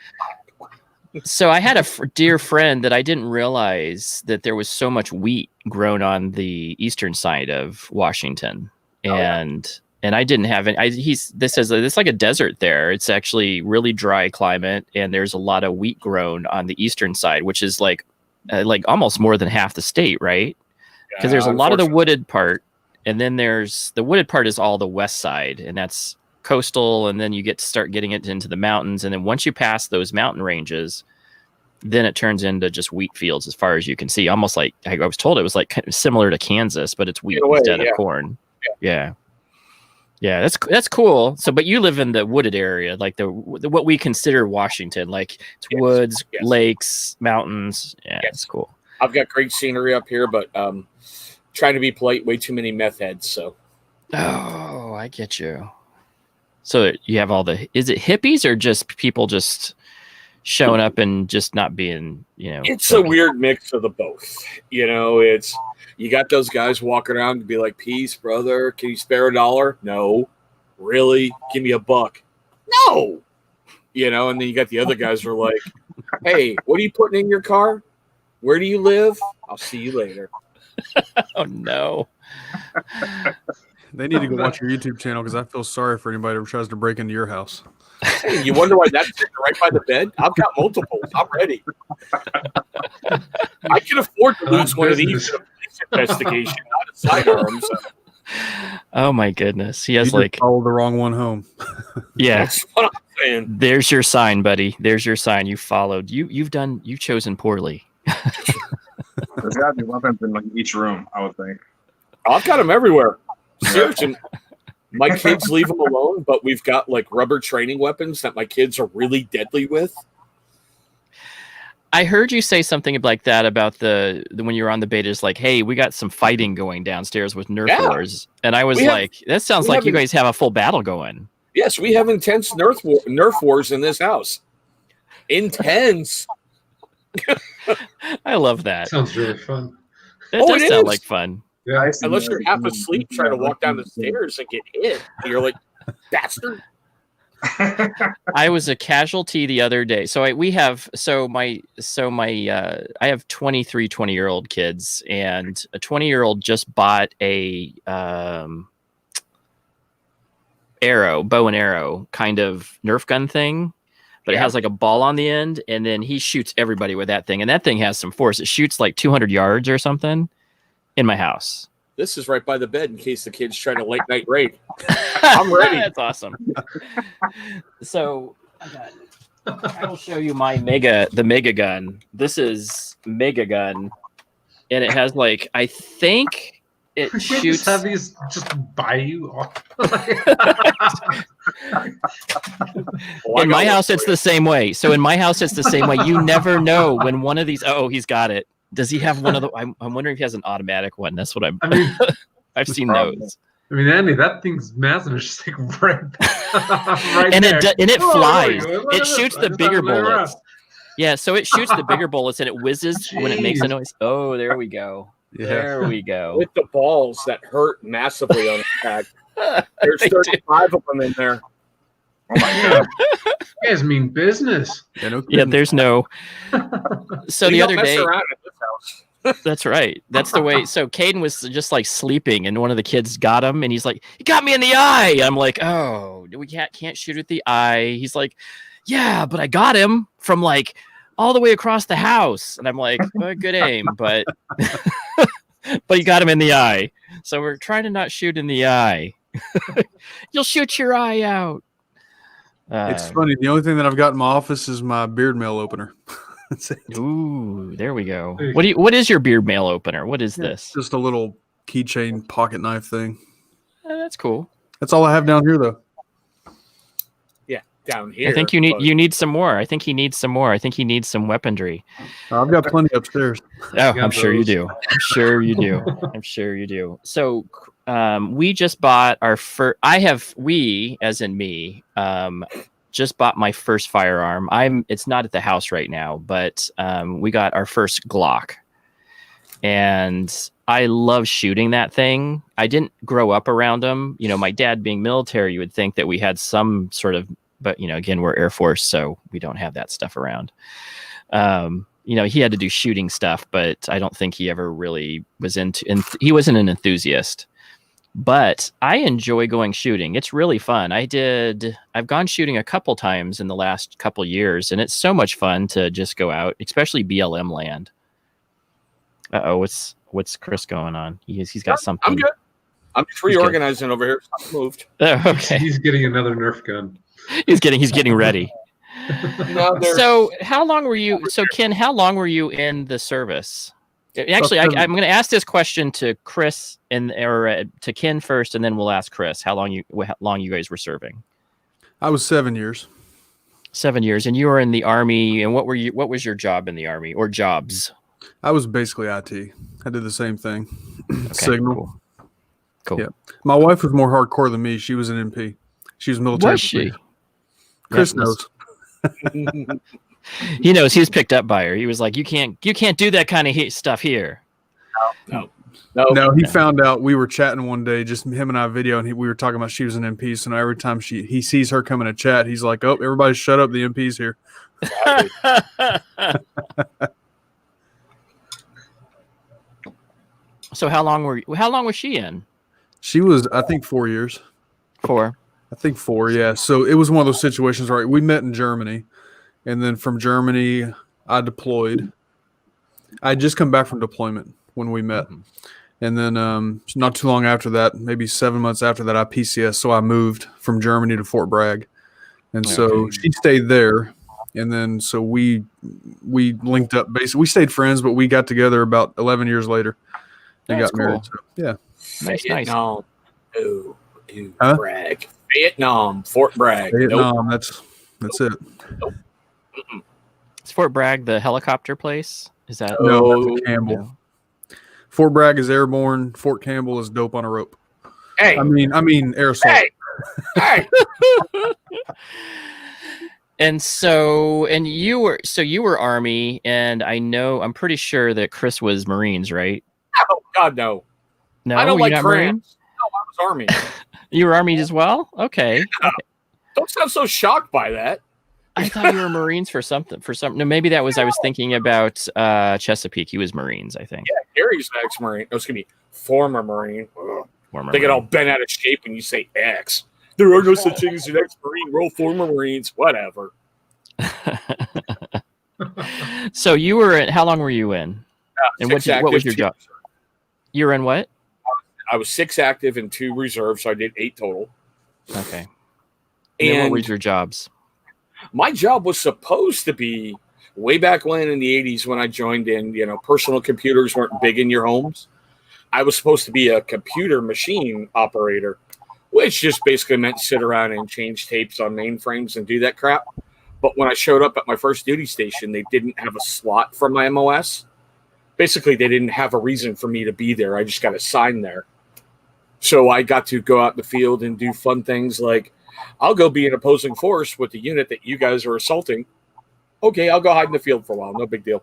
So I had a dear friend that I didn't realize that there was so much wheat grown on the eastern side of Washington, and I didn't have any. This says it's like a desert there. It's actually really dry climate, and there's a lot of wheat grown on the eastern side, which is like almost more than half the state, right? Because there's a lot of the wooded part, and then there's the wooded part is all the west side, and that's coastal, and then you start getting it into the mountains, and then once you pass those mountain ranges, then it turns into just wheat fields as far as you can see. Almost like I was told it was like kind of similar to Kansas, but it's wheat In a way, instead yeah. of corn. Yeah. Yeah, that's cool. So, but you live in the wooded area, like the what we consider Washington, like it's Yes, woods, yes. lakes, mountains. Yeah, Yes. it's cool. I've got great scenery up here, but trying to be polite, way too many meth heads. So Oh, I get you. So you have all the, is it hippies or just people just showing up and just not being, it's a weird mix of the both. It's you got those guys walking around to be like, "Peace, brother. Can you spare $1?" No. Really? Give me $1. No. And then you got the other guys who are like, "Hey, what are you putting in your car? Where do you live? I'll see you later." Oh no. They need to go watch your YouTube channel because I feel sorry for anybody who tries to break into your house. Hey, you wonder why that's sitting right by the bed? I've got multiples. I'm ready. I can afford to lose one of these in a police investigation, not a sidearm. So Oh my goodness. He has You like, just followed the wrong one home. yeah. that's what I'm saying. There's your sign, buddy. There's your sign. You followed. You've chosen poorly. There's got to be weapons in like each room, I would think. I've got them everywhere. Seriously, my kids leave them alone, but we've got like rubber training weapons that my kids are really deadly with. I heard you say something like that about the when you were on the beta, is like, hey, we got some fighting going downstairs with Nerf Yeah. wars. And I was We have- like, that sounds we like you have- guys have a full battle going. Yes, we have intense Nerf wars in this house. Intense. I love that. Sounds really fun. That Oh, does it sound is. like fun. Yeah. Unless you're half asleep trying to walk down the stairs and get hit. You're like, bastard. I was a casualty the other day. So I have 23 20-year-old kids, and a 20-year-old just bought a bow and arrow kind of Nerf gun thing, but it Yeah. has like a ball on the end, and then he shoots everybody with that thing, and that thing has some force. It shoots like 200 yards or something in my house. This is right by the bed in case the kids try to late night raid. I'm ready. That's awesome. So I will show you the mega gun. This is mega gun, and it has like, I think it We shoots. just have these just by you. Well, I In got my one house, for it's you. the same way. So in my house, it's the same way. You never know when one of these. Oh, he's got it. Does he have one of the? I'm wondering if he has an automatic one. That's what I mean, I've seen Probably. those. Andy, that thing's massive. It's just like right, right And there. it Oh, flies. there you go. Look It at this. shoots I the just bigger had to play around. bullets. Yeah, so it shoots the bigger bullets and it whizzes when it makes a Jeez. noise. Oh, there we go. Yeah. There we go. With the balls that hurt massively on the pad. There's They do. 35 of them in there. Oh my god. You guys mean business. Yeah, no Yeah, kidding. there's no. So We the don't other mess day, around at this house. that's right. That's the way. So Caden was just like sleeping, and one of the kids got him, and he's like, "He got me in the eye." I'm like, "Oh, we can't shoot at the eye." He's like, "Yeah, but I got him from like all the way across the house," and I'm like, well, "Good aim, but but you got him in the eye." So we're trying to not shoot in the eye. You'll shoot your eye out. It's funny. The only thing that I've got in my office is my beard mail opener. That's it. Ooh, there we go. There you What is your beard mail opener? What is this? Just a little keychain pocket knife thing. That's cool. That's all I have down here, though. Yeah, down here. I think you but- need some more. I think he needs some more. I think he needs some weaponry. I've got plenty upstairs. Oh, got I'm sure you those. do. I'm sure you do. I'm sure you do. So, we just bought our first. We, as in me, just bought my first firearm. It's not at the house right now, but we got our first Glock, and I love shooting that thing. I didn't grow up around them. You know, my dad being military, you would think that we had some sort of, but again, we're Air Force, so we don't have that stuff around. He had to do shooting stuff, but I don't think he ever really was he wasn't an enthusiast. But I enjoy going shooting. It's really fun. I've gone shooting a couple times in the last couple years, and it's so much fun to just go out, especially BLM land. What's Chris going on? He's got something. I'm good. I'm just He's good. reorganizing over here. Something moved. Oh, okay. He's getting another Nerf gun. He's getting ready. No, there's So how long were you? So Ken, how long were you in the service? Actually, I'm going to ask this question to Chris or to Ken first, and then we'll ask Chris how long you guys were serving. I was 7 years. 7 years, and you were in the Army. And what was your job in the Army or jobs? I was basically IT. I did the same thing. Okay, Signal. Cool. Yeah. My wife was more hardcore than me. She was an MP. She was military. Was she? Chris Yeah, knows. He knows. He was picked up by her. He was like, "You can't do that kind of stuff here." No, he found out. We were chatting one day, just him and I video, and we were talking about she was an MP. So now every time he sees her coming to chat, he's like, "Oh, everybody, shut up! The MP's here." So how long was she in? She was, I think, 4 years. 4. I think 4, yeah. So it was one of those situations, right? We met in Germany, and then from Germany, I deployed. I had just come back from deployment when we met. Mhm. And then not too long after that, maybe 7 months after that, I PCS. So I moved from Germany to Fort Bragg. And so she stayed there. And then so we linked up. Basically, we stayed friends, but we got together about 11 years later and That's got married. cool. So, yeah. Nice. Vietnam. Ooh, Huh? Bragg. Vietnam, Fort Bragg. Vietnam, that's it. Is Fort Bragg the helicopter place? Is that No, that's Campbell. No. Fort Bragg is airborne. Fort Campbell is dope on a rope. Hey, I mean aerosol. hey. And you were Army, and I'm pretty sure that Chris was Marines, right? Oh God, no. No, I don't you're like not crayons. No, I was Army. You were Army as well? Okay. Don't sound so shocked by that. I thought you were Marines for something. No, maybe that was I was thinking about Chesapeake. He was Marines, I think. Yeah, Gary's an ex-Marine. No, excuse me, former Marine. Ugh. Former They get all Marine. bent out of shape when you say ex. There are no such things as an ex-Marine. We're all former Marines. Whatever. So you were in, how long were you in? And what was your job? You were in what? I was 6 active and 2 reserves, so I did 8 total. Okay. And then what And were your jobs? my job was supposed to be way back when in the 80s when I joined in, personal computers weren't big in your homes. I was supposed to be a computer machine operator, which just basically meant sit around and change tapes on mainframes and do that crap. But when I showed up at my first duty station, they didn't have a slot for my MOS. Basically, they didn't have a reason for me to be there. I just got assigned there. So I got to go out in the field and do fun things like, I'll go be an opposing force with the unit that you guys are assaulting. Okay, I'll go hide in the field for a while. No big deal.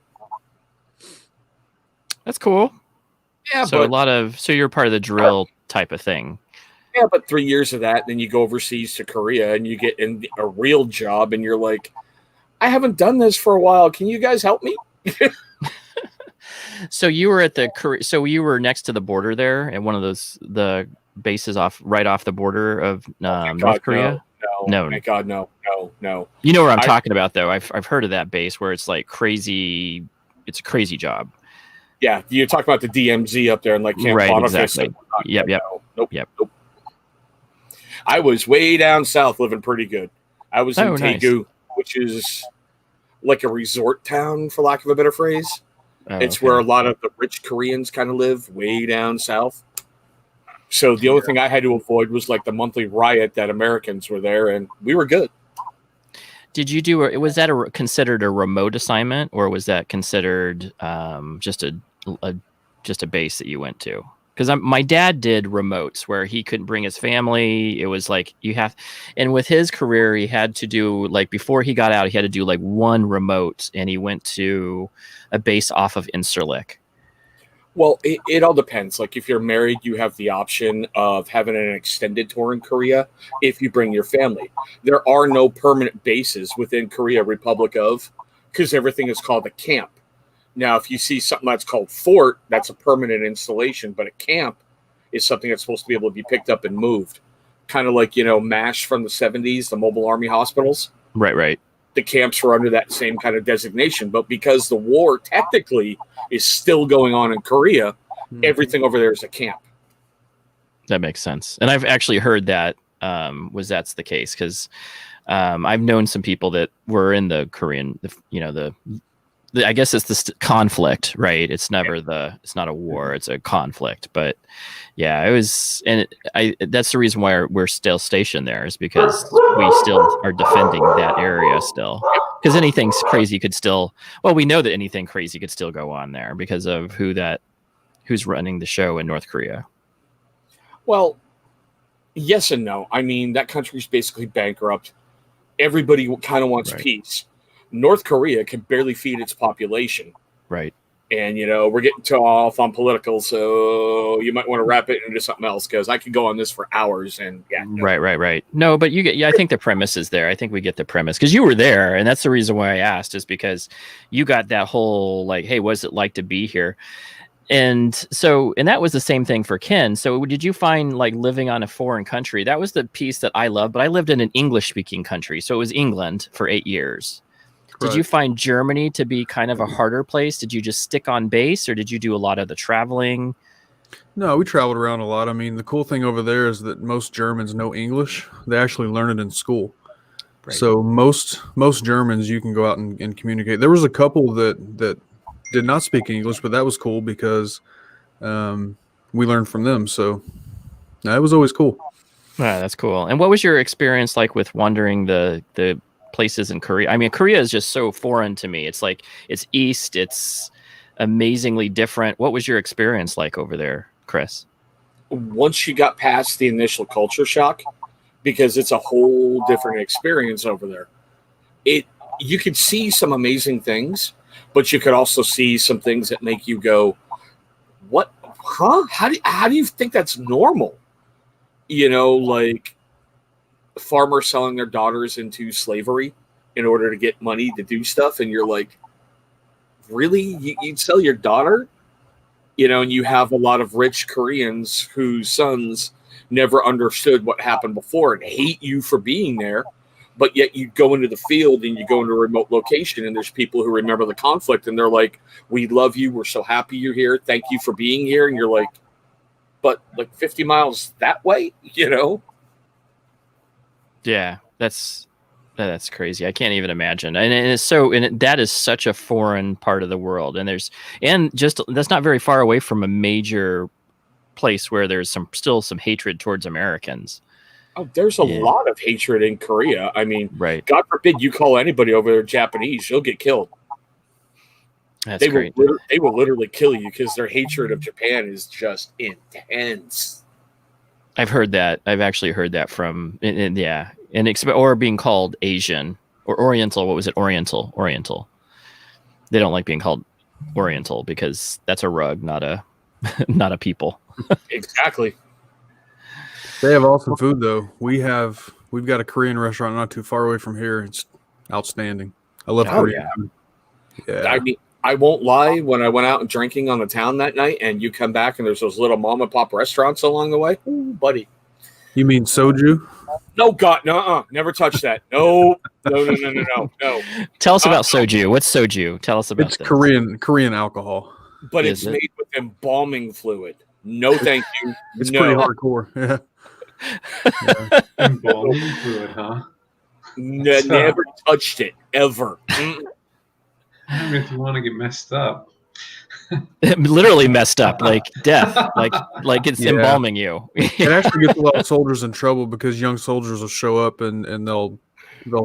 That's cool. Yeah, So you're part of the drill type of thing. but 3 years of that, then you go overseas to Korea and you get in a real job and you're like, I haven't done this for a while. Can you guys help me? So you were you were next to the border there at one of the bases right off the border of North Korea. No. Thank God, no. You know where I'm talking about, though. I've heard of that base where it's like crazy. It's a crazy job. Yeah, you talk about the DMZ up there and like Camp Right, Boniface. exactly. Yep. Nope. Yep. Nope. I was way down south, living pretty good. I was in Nice. Daegu, which is like a resort town, for lack of a better phrase. Oh, It's okay. where a lot of the rich Koreans kind of live, way down south. So the only thing I had to avoid was like the monthly riot that Americans were there, and we were good. Did you do? Was that considered a remote assignment, or was that considered just a base that you went to? Because my dad did remotes where he couldn't bring his family. It was like and with his career, he had to do like before he got out, he had to do like one remote, and he went to a base off of Incirlik. Well, it all depends. Like if you're married, you have the option of having an extended tour in Korea if you bring your family. There are no permanent bases within Korea Republic of, because everything is called a camp. Now, if you see something that's called fort, that's a permanent installation, but a camp is something that's supposed to be able to be picked up and moved. Kind of like, MASH from the 70s, the mobile army hospitals. Right. The camps were under that same kind of designation, but because the war technically is still going on in Korea, everything over there is a camp. That makes sense. And I've actually heard that that's the case, because I've known some people that were in the Korean, I guess it's the conflict, right? It's never it's not a war, it's a conflict. But yeah, it was, and that's the reason why we're still stationed there, is because we still are defending that area still. Because anything crazy could still, we know that anything crazy could still go on there because of who's running the show in North Korea. Well, yes and no. I mean, that country's basically bankrupt. Everybody kind of wants peace. North Korea can barely feed its population. Right. And, we're getting off on political, so you might want to wrap it into something else, because I could go on this for hours. And Right. No, but I think the premise is there. I think we get the premise, because you were there, and that's the reason why I asked, is because you got that whole, like, hey, what's it like to be here? And that was the same thing for Ken. So did you find, like, living on a foreign country, that was the piece that I loved, but I lived in an English speaking country. So it was England for 8 years. Did you find Germany to be kind of a harder place? Did you just stick on base, or did you do a lot of the traveling? No, we traveled around a lot. I mean, the cool thing over there is that most Germans know English. They actually learn it in school. Right. So most Germans, you can go out and communicate. There was a couple that did not speak English, but that was cool because we learned from them. So it was always cool. That's cool. And what was your experience like with wandering the places in Korea? I mean, Korea is just so foreign to me. It's like, it's East, it's amazingly different. What was your experience like over there, Chris? Once you got past the initial culture shock, because it's a whole different experience over there, you could see some amazing things, but you could also see some things that make you go, what? Huh? How do you think that's normal? Like farmers selling their daughters into slavery in order to get money to do stuff, and you're like, really? You'd sell your daughter? And you have a lot of rich Koreans whose sons never understood what happened before and hate you for being there, but yet you go into the field and you go into a remote location, and there's people who remember the conflict, and they're like, we love you, we're so happy you're here, thank you for being here. And you're like, but like 50 miles that way, Yeah, that's crazy. I can't even imagine. And it's so, that is such a foreign part of the world. And that's not very far away from a major place where there's still some hatred towards Americans. Oh, there's a lot of hatred in Korea. I mean, right. God forbid you call anybody over there Japanese, you'll get killed. That's great. They will literally kill you because their hatred of Japan is just intense. I've heard that. I've actually heard that from, or being called Asian or Oriental. What was it? Oriental. They don't like being called Oriental because that's a rug, not a people. Exactly. They have awesome food though. We've got a Korean restaurant not too far away from here. It's outstanding. I love Korean food. Yeah. I mean, I won't lie, when I went out and drinking on the town that night and you come back and there's those little mom and pop restaurants along the way, ooh, buddy. You mean soju? No, God, no, never touch that. No. Tell us about soju. What's soju? Tell us about It's this. Korean alcohol. But it's made with embalming fluid. No, thank you. It's pretty hardcore. Yeah. Embalming fluid, huh? Never touched it, ever. I mean, if you want to get messed up. Literally messed up, like death, like it's embalming you. It actually gets a lot of soldiers in trouble because young soldiers will show up and they'll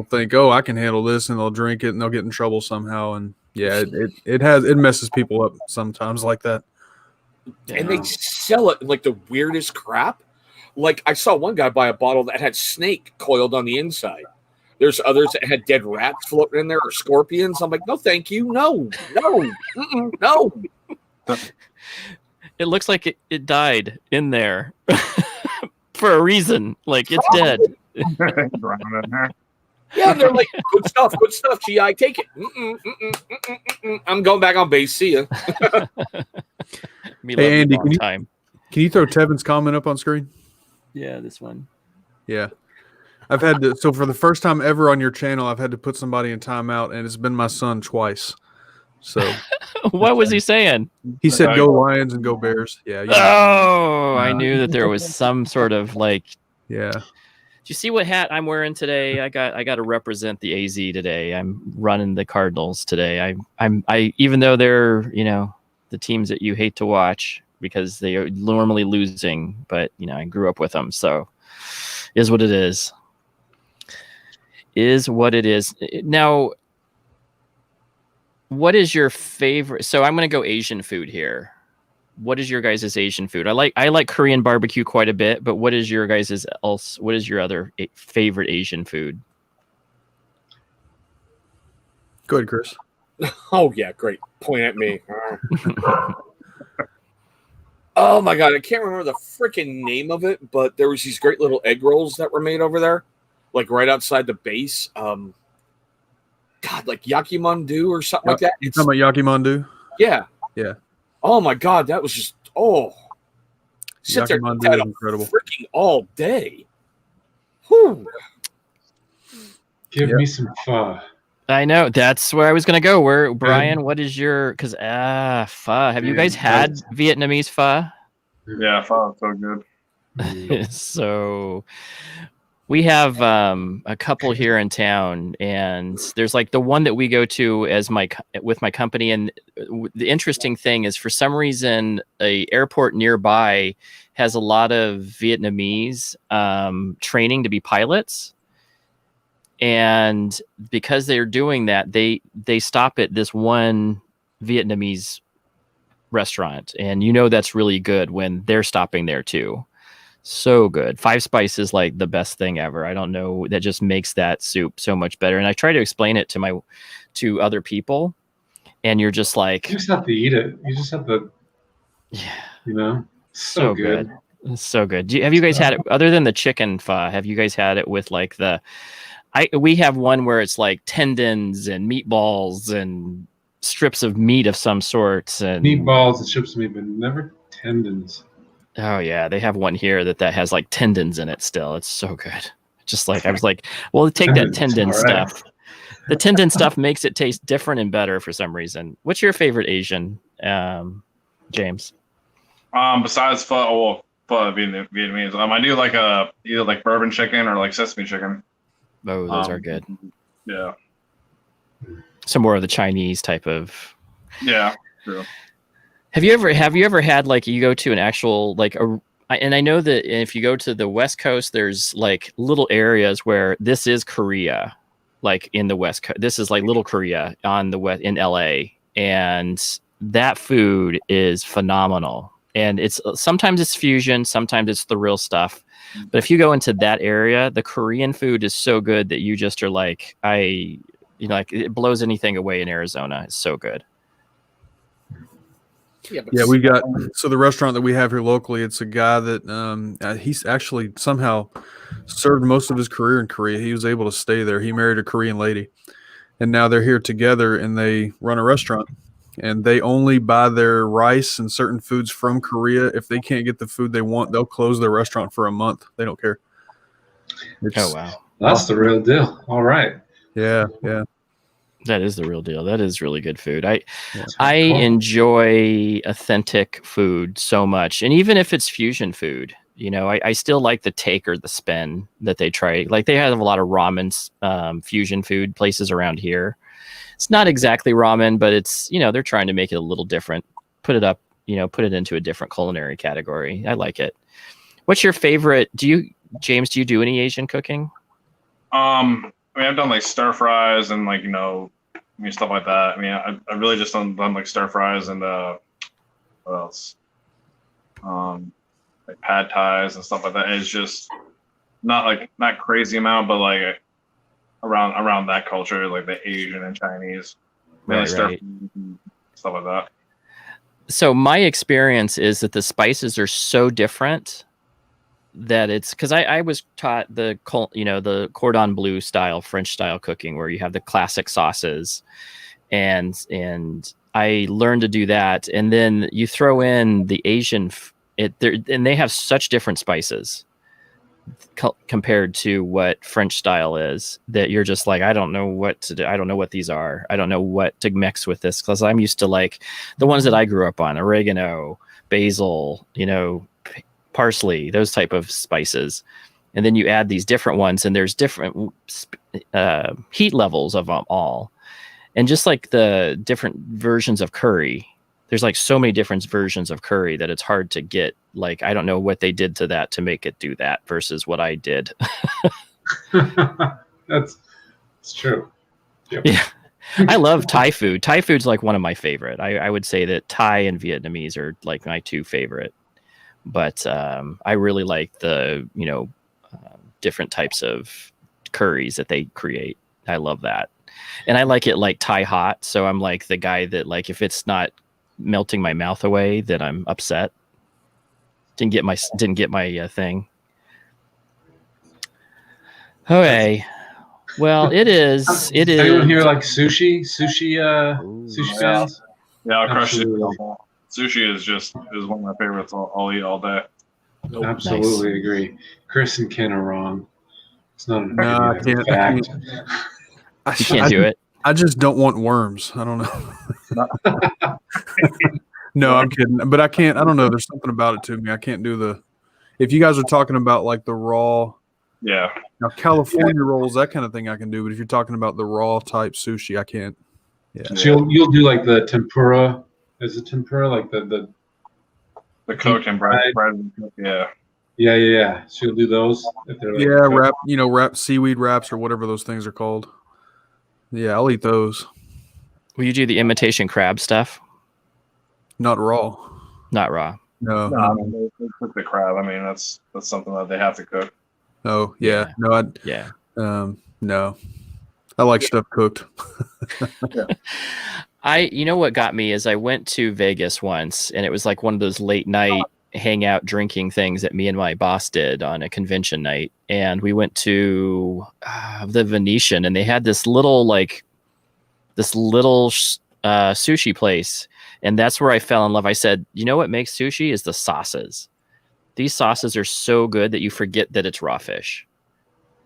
think, oh, I can handle this, and they'll drink it and they'll get in trouble somehow. And it messes people up sometimes like that. And they sell it like the weirdest crap. Like I saw one guy buy a bottle that had snake coiled on the inside. There's others that had dead rats floating in there or scorpions. I'm like, no, thank you. No. It looks like it died in there for a reason. Like it's dead. Yeah, and they're like, good stuff. GI, take it. I'm going back on base. See ya. Hey, Andy, can you throw Tevin's comment up on screen? Yeah, this one. Yeah. I've had to, so for the first time ever on your channel, I've had to put somebody in timeout, and it's been my son twice. So what was he saying? He said go Lions and go Bears. Yeah. Oh, I knew that there was some sort of like you see what hat I'm wearing today? I got to represent the AZ today. I'm running the Cardinals today. I even though they're, the teams that you hate to watch because they are normally losing, but I grew up with them, so is what it is. Is what it is. Now, what is your favorite? So I'm going to go Asian food here. What is your guys' Asian food? I like Korean barbecue quite a bit, but what is your guys' else? What is your other favorite Asian food? Go ahead, Chris. Oh yeah, great. Point at me. Oh my god, I can't remember the freaking name of it, but there was these great little egg rolls that were made over there, like right outside the base. God, like yakimandu or something like that. You talking about yakimandu? Yeah. Yeah. Oh my god, that was just sit there and eat Yakimandu that is incredible. freaking all day. Whew. Give Yeah. me some pho. I know that's where I was going to go. Where Brian, what is your? Because pho. Have you guys had Vietnamese pho? Yeah, pho, so good. So we have a couple here in town, and there's like the one that we go to with my company. And the interesting thing is, for some reason, a airport nearby has a lot of Vietnamese training to be pilots. And because they're doing that, they stop at this one Vietnamese restaurant, and that's really good when they're stopping there too. So good. Five Spice is like the best thing ever. I don't know, that just makes that soup so much better. And I try to explain it to other people, and you're just like, You just have to eat it. You just have to, so good. It's so good. Have you guys had it other than the chicken pho? Have you guys had it with like we have one where it's like tendons and meatballs and strips of meat of some sorts and Meatballs and chips of meat, but never tendons. Oh yeah, they have one here that has like tendons in it still. It's so good. Just like I was like, well, take that tendon All right. stuff. The tendon stuff makes it taste different and better for some reason. What's your favorite Asian, James? Besides pho, pho Vietnamese. I do like either like bourbon chicken or like sesame chicken. Oh, those are good. Yeah. Some more of the Chinese type of. Yeah. True. Have you ever had like you go to an actual and I know that if you go to the West Coast, there's like little areas where this is Korea, like in the West Coast. This is like Little Korea on the West in LA, and that food is phenomenal. And sometimes it's fusion, sometimes it's the real stuff. But if you go into that area, the Korean food is so good that you just are like, it blows anything away in Arizona. It's so good. Yeah, we got the restaurant that we have here locally. It's a guy that he's actually somehow served most of his career in Korea. He was able to stay there. He married a Korean lady, and now they're here together and they run a restaurant. And they only buy their rice and certain foods from Korea. If they can't get the food they want, they'll close their restaurant for a month. They don't care. Oh wow, That's the real deal. All right. Yeah. that is the real deal. That is really good food. I Cool. enjoy authentic food so much, and even if it's fusion food, I still like the take or the spin that they try. Like they have a lot of ramen fusion food places around here. It's not exactly ramen, but it's, they're trying to make it a little different, put it into a different culinary category. I like it. What's your favorite? James, do you do any Asian cooking? I've done like stir fries and like, stuff like that. I really just done like stir fries and, what else? Like pad thais and stuff like that. It's just not crazy amount, but like, around that culture, like the Asian and Chinese, Right. stuff like that. So my experience is that the spices are so different that it's because I was taught the cordon bleu style, French style cooking, where you have the classic sauces, and I learned to do that, and then you throw in the Asian, and they have such different spices compared to what French style is, that you're just like, I don't know what to do. I don't know what these are. I don't know what to mix with this, because I'm used to like the ones that I grew up on: oregano, basil, parsley, those type of spices. and then you add these different ones, and there's different heat levels of them all, and just like the different versions of curry, there's like so many different versions of curry that it's hard to get. Like, I don't know what they did to that to make it do that versus what I did. That's true. Yep. Yeah. I love Thai food. Thai food's like one of my favorite. I would say that Thai and Vietnamese are like my two favorite. But I really like the, different types of curries that they create. I love that. And I like it like Thai hot. So I'm like the guy that, like, if it's not melting my mouth away, then I'm upset. Didn't get my thing. Okay. Well, it is. Anyone here like sushi? Sushi fans? Yeah, I'll crush it. Absolutely. Sushi is one of my favorites. I'll eat all day. Absolutely agree. Chris and Ken are wrong. It's not an No, I opinion, it's a can't. fact. You can't do it. I just don't want worms. I don't know. No, I'm kidding. But I can't. I don't know. There's something about it to me. I can't do the. If you guys are talking about like the raw, Yeah. now California rolls, that kind of thing, I can do. But if you're talking about the raw type sushi, I can't. Yeah. So you'll do like the tempura. Is it tempura like the The cooked and bread. Yeah. Yeah. So you'll do those. If they're like Yeah, wrap seaweed wraps or whatever those things are called. Yeah, I'll eat those. Will you do the imitation crab stuff? Not raw. Not raw. No. No, I mean, they cook the crab. I mean, that's something that they have to cook. Oh, yeah. No, Yeah. no. I like stuff cooked. You know what got me is I went to Vegas once, and it was like one of those late night hangout drinking things that me and my boss did on a convention night. And we went to the Venetian, and they had this little sushi place. And that's where I fell in love. I said, you know what makes sushi is the sauces. These sauces are so good that you forget that it's raw fish.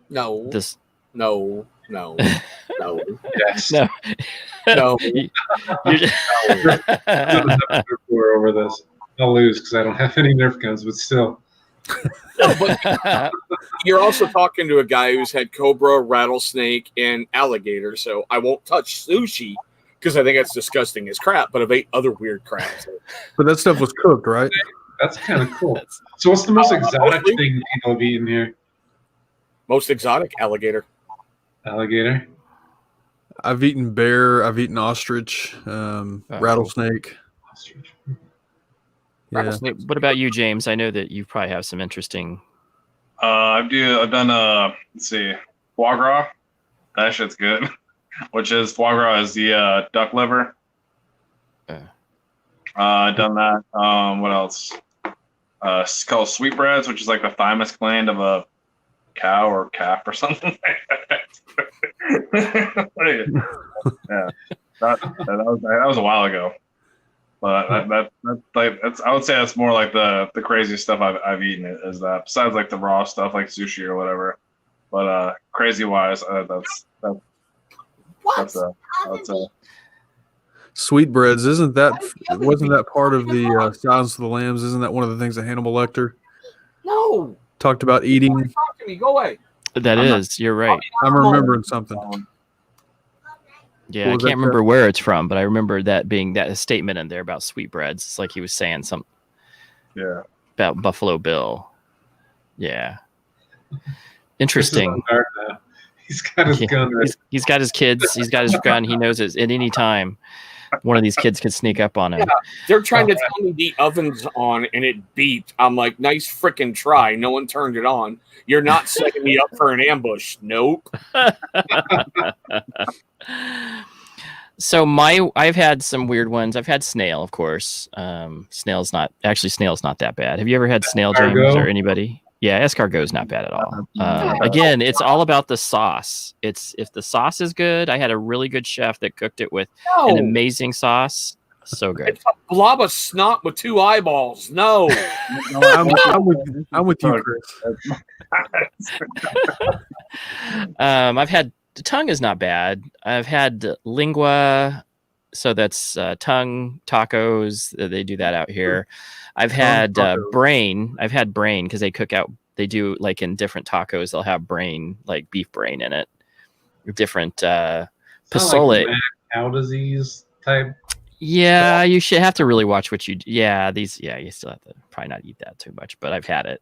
No. This No. yes. no. No. You're just- We're over this. I'll lose because I don't have any Nerf guns, but still. No, but you're also talking to a guy who's had cobra, rattlesnake, and alligator, so I won't touch sushi because I think that's disgusting as crap, but I've ate other weird crap. So. But that stuff was cooked, right? That's kind of cool. So what's the most exotic thing people have eaten here? Most exotic alligator. Alligator? I've eaten bear. I've eaten ostrich, rattlesnake. Ostrich. Yeah. Rattlesnake. What about you, James? I know that you probably have some interesting. I've done let's see, foie gras. That shit's good. Which is foie gras is the duck liver. Done that. What else? It's called sweetbreads, which is like the thymus gland of a cow or calf or something like that. Yeah, that was a while ago. But that's I would say that's more like the craziest stuff I've eaten is that, besides like the raw stuff like sushi or whatever. But crazy wise, that's Sweetbreads, wasn't that part of the Silence of the Lambs? Isn't that one of the things that Hannibal Lecter No. talked about eating? Talk to me. Go away. You're right. I'm remembering something. Yeah, What I was that, can't remember where it's from, but I remember that being that statement in there about sweetbreads. It's like he was saying something yeah. about Buffalo Bill. Yeah. This is Interesting. on guard now. He's got his gun ready. He's got his kids. He's got his gun. He knows it at any time. One of these kids could sneak up on him. They're trying to tell me the oven's on and it beeped. I'm like, nice freaking try. No one turned it on. You're not setting me up for an ambush. Nope. So I've had some weird ones. I've had snail, of course. Snail's not that bad. Have you ever had snail, James, Escargot? or anybody? Yeah, escargot's not bad at all. Again, it's all about the sauce. If the sauce is good. I had a really good chef that cooked it with an No. amazing sauce. So good. It's a blob of snot with 2 eyeballs. No. I'm with you, Chris. I've had the tongue is not bad. I've had lingua, so that's tongue tacos. They do that out here. I've had tacos. brain. I've had brain because they cook out They do like in different tacos, they'll have brain, like beef brain in it. Different Sound pozole. like mad cow disease type. Yeah, you should have to really watch what you. Yeah, you still have to probably not eat that too much, but I've had it.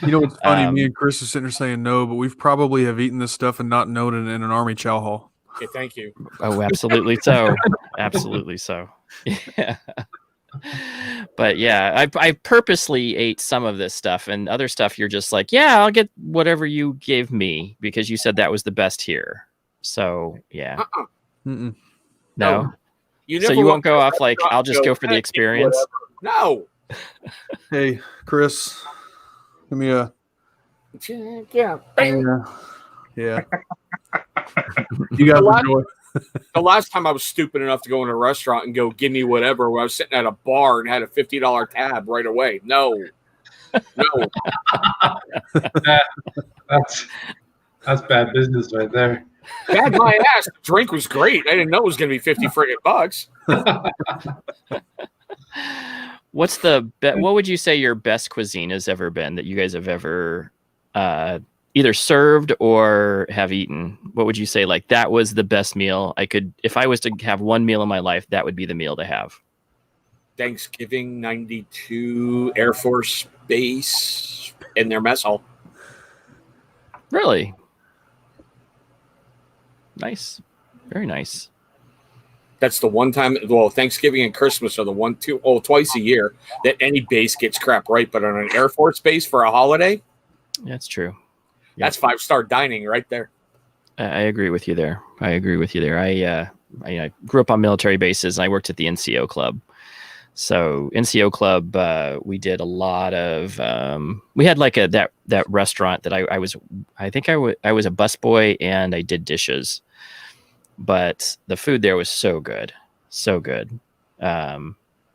You know what's funny? Me Um, and Chris are sitting there saying no, but we've probably have eaten this stuff and not known it in an Army chow hall. Okay, thank you. Oh, absolutely so. Absolutely so. Yeah. But yeah, I purposely ate some of this stuff, and other stuff you're just like, yeah, I'll get whatever you gave me because you said that was the best here. So yeah, Mm-mm. no. You So never you walk won't go to a off like, restaurant I'll and just go for the "Hey, experience. whatever." No. Hey, Chris, give me a Yeah. yeah. You guys The enjoy. The last time I was stupid enough to go in a restaurant and go, give me whatever, where I was sitting at a bar and had a $50 tab right away. No. No. That's bad business right there. Bad my ass. The drink was great. I didn't know it was going to be 50 friggin' bucks. What's what would you say your best cuisine has ever been that you guys have ever either served or have eaten? What would you say, like, that was the best meal I could, if I was to have one meal in my life, that would be the meal to have? Thanksgiving 92 Air Force Base in their mess hall. Really? Nice. Very nice. That's the one time, well, Thanksgiving and Christmas are the twice a year that any base gets crap right. But on an Air Force base for a holiday, That's true. that's 5-star dining right there. I agree with you there. I grew up on military bases and I worked at the NCO club. So NCO club, we did a lot of, we had like that restaurant that I was a busboy and I did dishes, but the food there was so good. So good. I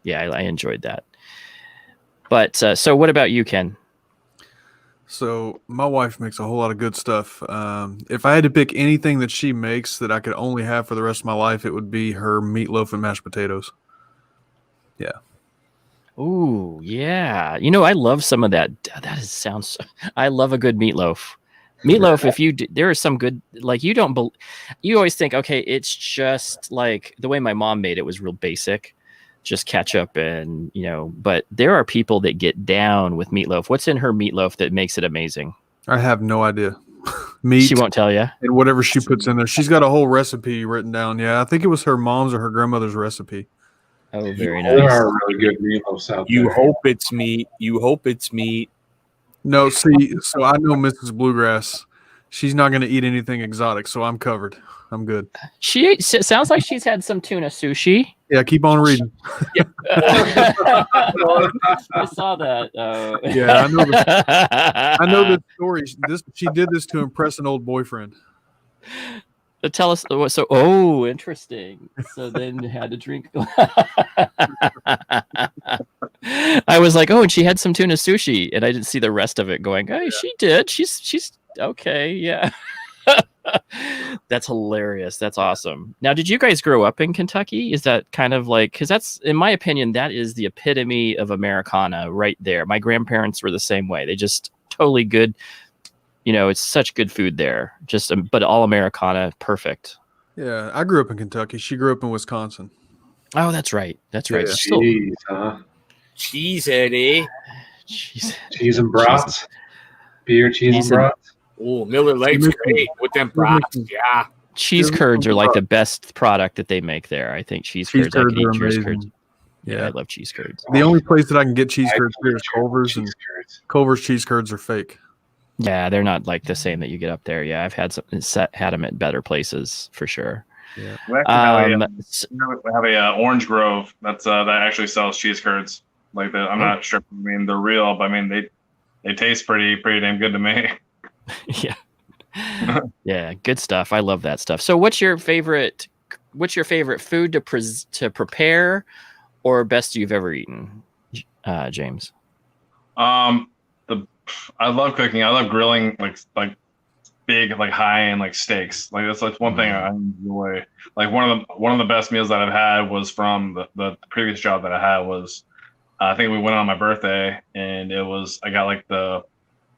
enjoyed that. But, so what about you, Ken? So my wife makes a whole lot of good stuff. If I had to pick anything that she makes that I could only have for the rest of my life, it would be her meatloaf and mashed potatoes. Yeah. Ooh, yeah. I love some of that. I love a good meatloaf. Meatloaf, there are some good, like, you always think, okay, it's just like the way my mom made it was real basic, just ketchup and, but there are people that get down with meatloaf. What's in her meatloaf that makes it amazing? I have no idea. Meat. She won't tell you. And whatever she puts in there. She's got a whole recipe written down. Yeah, I think it was her mom's or her grandmother's recipe. Oh, very There nice. are really good meatloafs out You there. hope it's meat. You hope it's meat. No, see, so I know Mrs. Bluegrass. She's not going to eat anything exotic, so I'm covered. I'm good. Sounds like she's had some tuna sushi. Yeah, keep on reading. I saw that. Yeah, I know this story. She did this to impress an old boyfriend. Tell us. So, interesting. So then you had to drink. I was like, and she had some tuna sushi, and I didn't see the rest of it. Going, hey, she did. She's okay. Yeah. That's hilarious. That's awesome. Now, did you guys grow up in Kentucky? Is that kind of like, because that's, in my opinion, that is the epitome of Americana right there. My grandparents were the same way. They just totally good. It's such good food there. But all Americana, perfect. Yeah, I grew up in Kentucky. She grew up in Wisconsin. Oh, that's right. That's right. Yeah. Still, Cheese, huh? Cheesehead, eh? jeez. Cheese and brats. Beer, cheese and brats. Oh, Miller Late's great with them brats. Yeah. Cheese curds are like the best product that they make there. I think cheese curds. I could eat are cheese amazing. curds. Yeah, Yeah. I love cheese curds. The only place that I can get cheese curds here is Cheese Culver's, and curds. Culver's cheese curds are fake. Yeah, they're not like the same that you get up there. Yeah, I've had them at better places for sure. We actually S- have a Orange Grove that actually sells cheese curds like that. I'm not sure. I mean, they're real, but I mean they taste pretty damn good to me. yeah, yeah, good stuff. I love that stuff. So, what's your favorite food to prepare, or best you've ever eaten, James? I love cooking. I love grilling like big, like high end like steaks. Like that's like one thing I enjoy. Like one of the best meals that I've had was from the previous job that I had was I think we went on my birthday and I got like the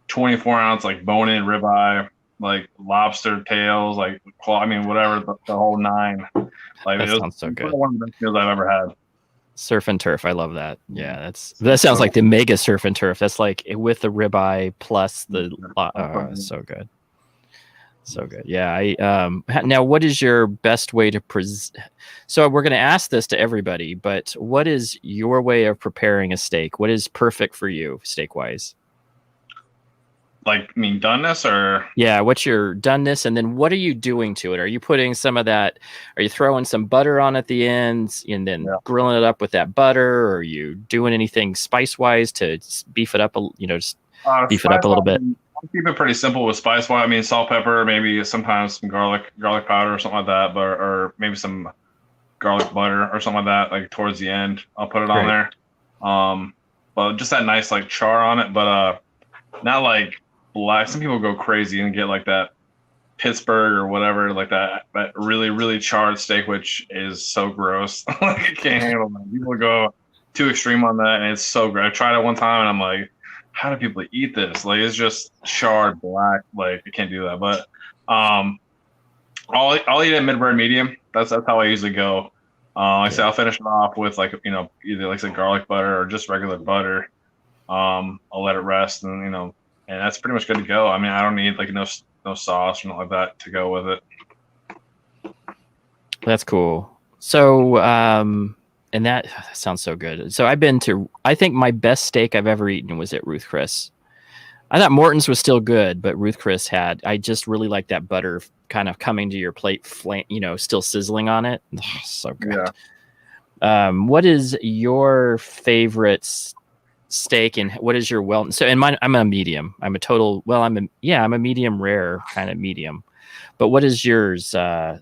24-ounce like bone-in ribeye, like lobster tails, like claw. I mean, whatever the whole nine. Like That it was sounds so good. one of the best meals I've ever had. Surf and turf. I love that. Yeah, that sounds like the mega surf and turf. That's like with the ribeye plus the so good. So good. Yeah. Now what is your best way to so we're going to ask this to everybody, but what is your way of preparing a steak? What is perfect for you steak wise? Like, I mean, doneness or Yeah, what's your doneness, and then what are you doing to it? Are you putting some of that? Are you throwing some butter on at the ends and then grilling it up with that butter? Or are you doing anything spice wise to beef it up? Just beef it up a little bit. I keep it pretty simple with spice. I mean, salt, pepper, maybe sometimes some garlic powder or something like that, but or maybe some garlic butter or something like that. Like towards the end, I'll put it on there. But just that nice like char on it, but not like black. Some people go crazy and get like that Pittsburgh or whatever, like that really, really charred steak, which is so gross. Like I can't handle that. People go too extreme on that, and it's so gross. I tried it one time, and I'm like, how do people eat this? Like it's just charred black. Like I can't do that. But I'll eat it mid-rare medium. That's how I usually go. Like I say, I'll finish it off with like either like say garlic butter or just regular butter. I'll let it rest, and and that's pretty much good to go. I mean, I don't need like no sauce or nothing like that to go with it. That's cool. So, and that sounds so good. So I think my best steak I've ever eaten was at Ruth Chris. I thought Morton's was still good, but Ruth Chris I just really like that butter kind of coming to your plate, still sizzling on it. Oh, so good. Yeah. What is your favorite steak, and what is your and mine, I'm a medium. I'm a medium rare kind of medium. But what is yours,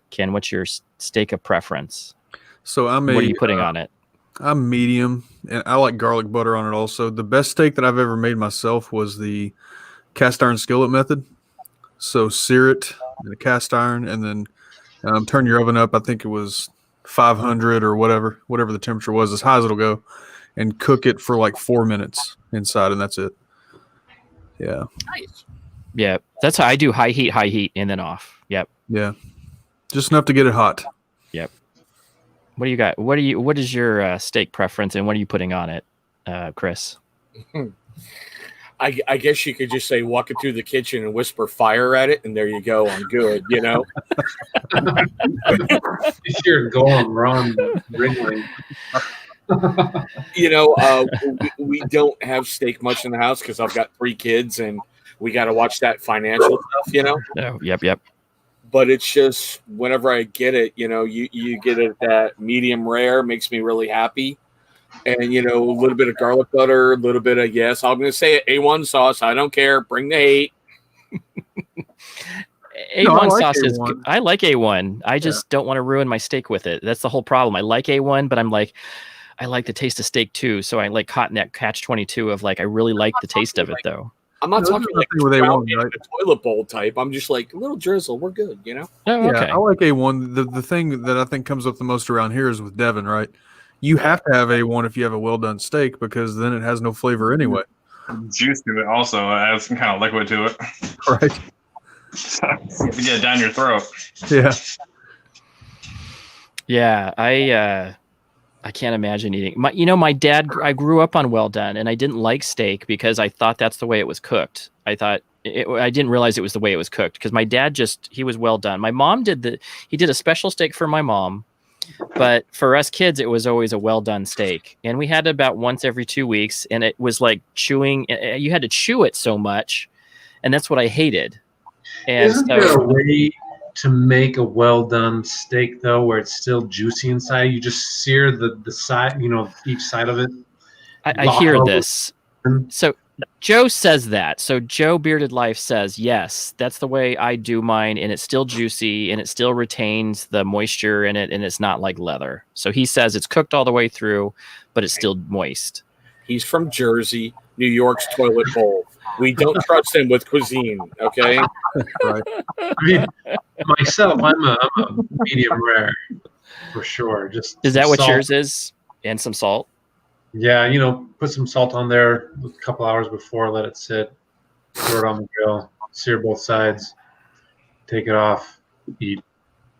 Ken? What's your steak of preference? So what are you putting on it? I'm medium, and I like garlic butter on it also. The best steak that I've ever made myself was the cast iron skillet method. So sear it in a cast iron, and then turn your oven up. I think it was 500 or whatever the temperature was, as high as it'll go, and cook it for like 4 minutes inside, and that's it. Yeah. Nice. Yeah, that's how I do high heat, and then off. Yep. Yeah. Just enough to get it hot. Yep. What do you got? What is your steak preference, and what are you putting on it, Chris? I guess you could just say walking through the kitchen and whisper fire at it, and there you go. I'm good, You're going wrong, Ringling. We don't have steak much in the house because I've got 3 kids and we got to watch that financial stuff, Oh, yep. But it's just whenever I get it, you get it that medium rare makes me really happy. And, a little bit of garlic butter, a little bit of, I'm going to say it, A1 sauce. I don't care. Bring the hate. A1 sauce is good. I like A1. I just don't want to ruin my steak with it. That's the whole problem. I like A1, but I'm like, I like the taste of steak too. So I like caught in that catch-22 of like, I really like the taste of it though. I'm not talking like with A1, right? A toilet bowl type. I'm just like a little drizzle. We're good, Oh, okay. Yeah, I like A1. The thing that I think comes up the most around here is with Devin, right? You have to have A1 if you have a well done steak, because then it has no flavor anyway. Juice to it also adds some kind of liquid to it. Right. To get it down your throat. Yeah. Yeah, I can't imagine eating. My dad. I grew up on well done, and I didn't like steak because I thought that's the way it was cooked. I didn't realize it was the way it was cooked because my dad he was well done. My mom he did a special steak for my mom, but for us kids, it was always a well done steak, and we had it about once every 2 weeks, and it was like chewing. You had to chew it so much, and that's what I hated. And Isn't there a way to make a well done steak though, where it's still juicy inside? You just sear the side, each side of it. I hear this. So Joe says that. So Joe Bearded Life says, yes, that's the way I do mine, and it's still juicy, and it still retains the moisture in it, and it's not like leather. So he says it's cooked all the way through, but it's still moist. He's from Jersey, New York's toilet bowl. We don't trust him with cuisine, okay? Right. I mean, myself, I'm a medium rare for sure. Just is that what salt. yours is? And some salt? Yeah, put some salt on there a couple hours before, let it sit. throw it on the grill, sear both sides, take it off, eat.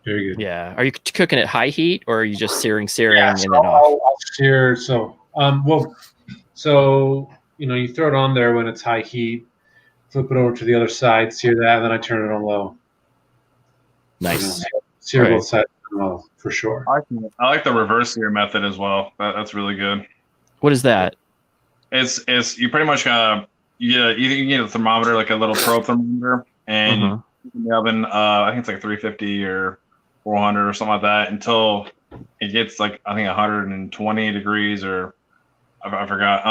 Very good. Yeah. Are you cooking at high heat, or are you just searing, Yeah, and so then off? I'll sear. So, you throw it on there when it's high heat, flip it over to the other side, sear that, and then I turn it on low. Nice. Sear Right. both sides well, for sure. I like the reverse sear method as well. That's really good. What is that? It's you pretty much you can get a thermometer, like a little probe thermometer, and Mhm. you put it in the oven. I think it's like 350 or 400 or something like that until it gets like, I think 120 degrees, or I forgot.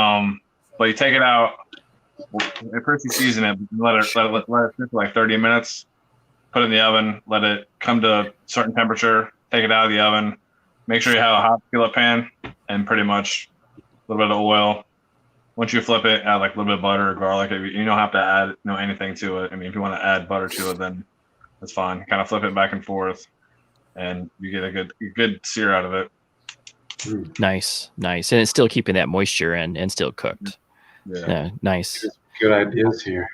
But you take it out. At first you season it, let it sit for like 30 minutes. Put it in the oven, let it come to a certain temperature. Take it out of the oven. Make sure you have a hot skillet pan and pretty much a little bit of oil. Once you flip it, add like a little bit of butter or garlic. You don't have to add anything to it. I mean, if you want to add butter to it, then that's fine. Kind of flip it back and forth, and you get a good sear out of it. Nice. And it's still keeping that moisture and still cooked. Yeah. Yeah, nice. Good ideas here.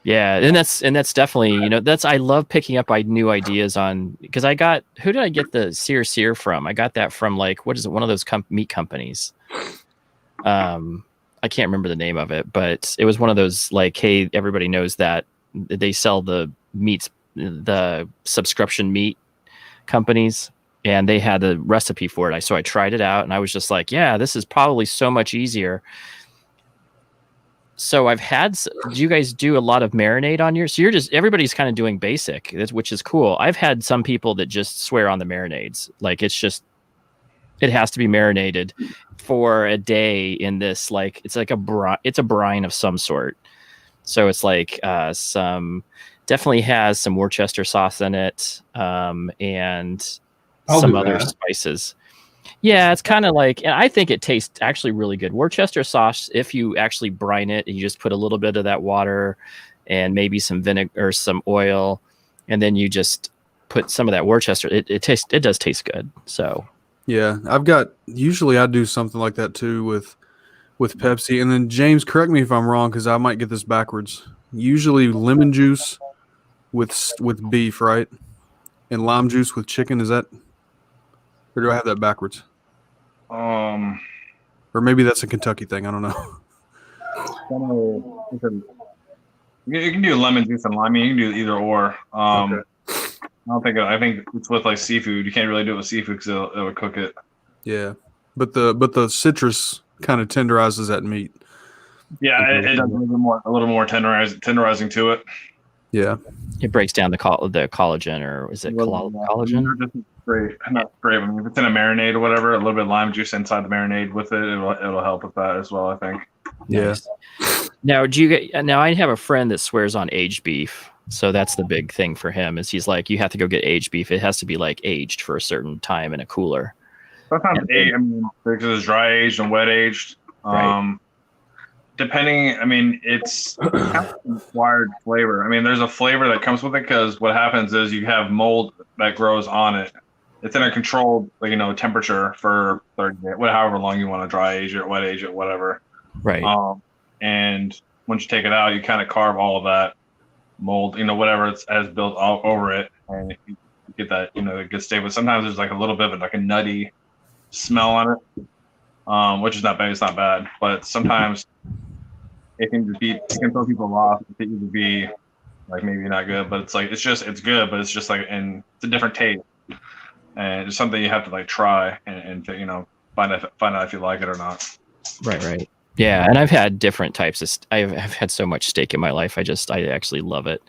Yeah, and that's definitely, I love picking up new ideas on, because who did I get the sear from? I got that from, like, what is it? One of those meat companies. I can't remember the name of it, but it was one of those, like, hey, everybody knows that they sell the meats, the subscription meat companies, and they had the recipe for it. So I tried it out, and I was just like, yeah, this is probably so much easier. So do you guys do a lot of marinade on yours? So everybody's kind of doing basic, which is cool. I've had some people that just swear on the marinades. Like, it has to be marinated for a day in this, like, it's like it's a brine of some sort. So it's like definitely has some Worcester sauce in it, and I'll some do other that. spices. Yeah, it's kind of like, and I think it tastes actually really good. Worcester sauce, if you actually brine it, and you just put a little bit of that water and maybe some vinegar or some oil, and then you just put some of that Worcester, it does taste good. So Yeah, usually I do something like that too with Pepsi. And then James, correct me if I'm wrong, because I might get this backwards. Usually lemon juice with beef, right? And lime juice with chicken. Is that, or do I have that backwards? Or maybe that's a Kentucky thing. I don't know. You can do lemon juice and lime. You can do either or. Okay. I think it's with like seafood. You can't really do it with seafood because it would cook it. Yeah, but the citrus kind of tenderizes that meat. Yeah, it does a little more tenderizing to it. Yeah. it breaks down the collagen, or is it collagen? Great, not great. I mean, if it's in a marinade or whatever, a little bit of lime juice inside the marinade with it, it'll help with that as well, I think. Yeah. Now, I have a friend that swears on aged beef. So that's the big thing for him, is he's like, you have to go get aged beef. It has to be like aged for a certain time in a cooler. Sometimes because it's dry aged and wet aged. Right. Depending, I mean, it's kind of acquired flavor. I mean, there's a flavor that comes with it because what happens is you have mold that grows on it. It's in a controlled, temperature for 30 days, however long you want to dry age it, wet age it, whatever. Right. And once you take it out, you kind of carve all of that mold, whatever has built all over it, and you get that, a good state. But sometimes there's like a little bit of like a nutty smell on it, which is not bad. It's not bad, but sometimes it can throw people off. It can either be like maybe not good, but it's good, but it's just like, and it's a different taste, and it's something you have to like try and find out if you like it or not. Right. Yeah, and I've had different types of. I've had so much steak in my life. I actually love it.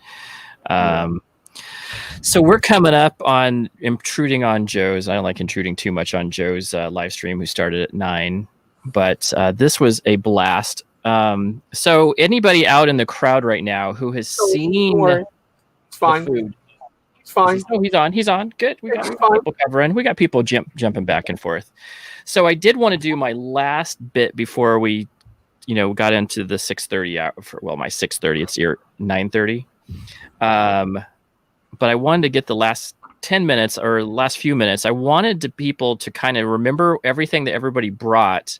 So we're coming up on intruding on Joe's. I don't like intruding too much on Joe's live stream, who started at 9, but this was a blast. So anybody out in the crowd right now who has seen It's fine. the food? It's fine. Oh, he's on. Good. We got It's fine. people covering. We got people jumping back and forth. So I did want to do my last bit before we, got into the 6:30 hour. My 6:30. It's your 9:30. But I wanted to get the last 10 minutes or last few minutes. I wanted people to kind of remember everything that everybody brought,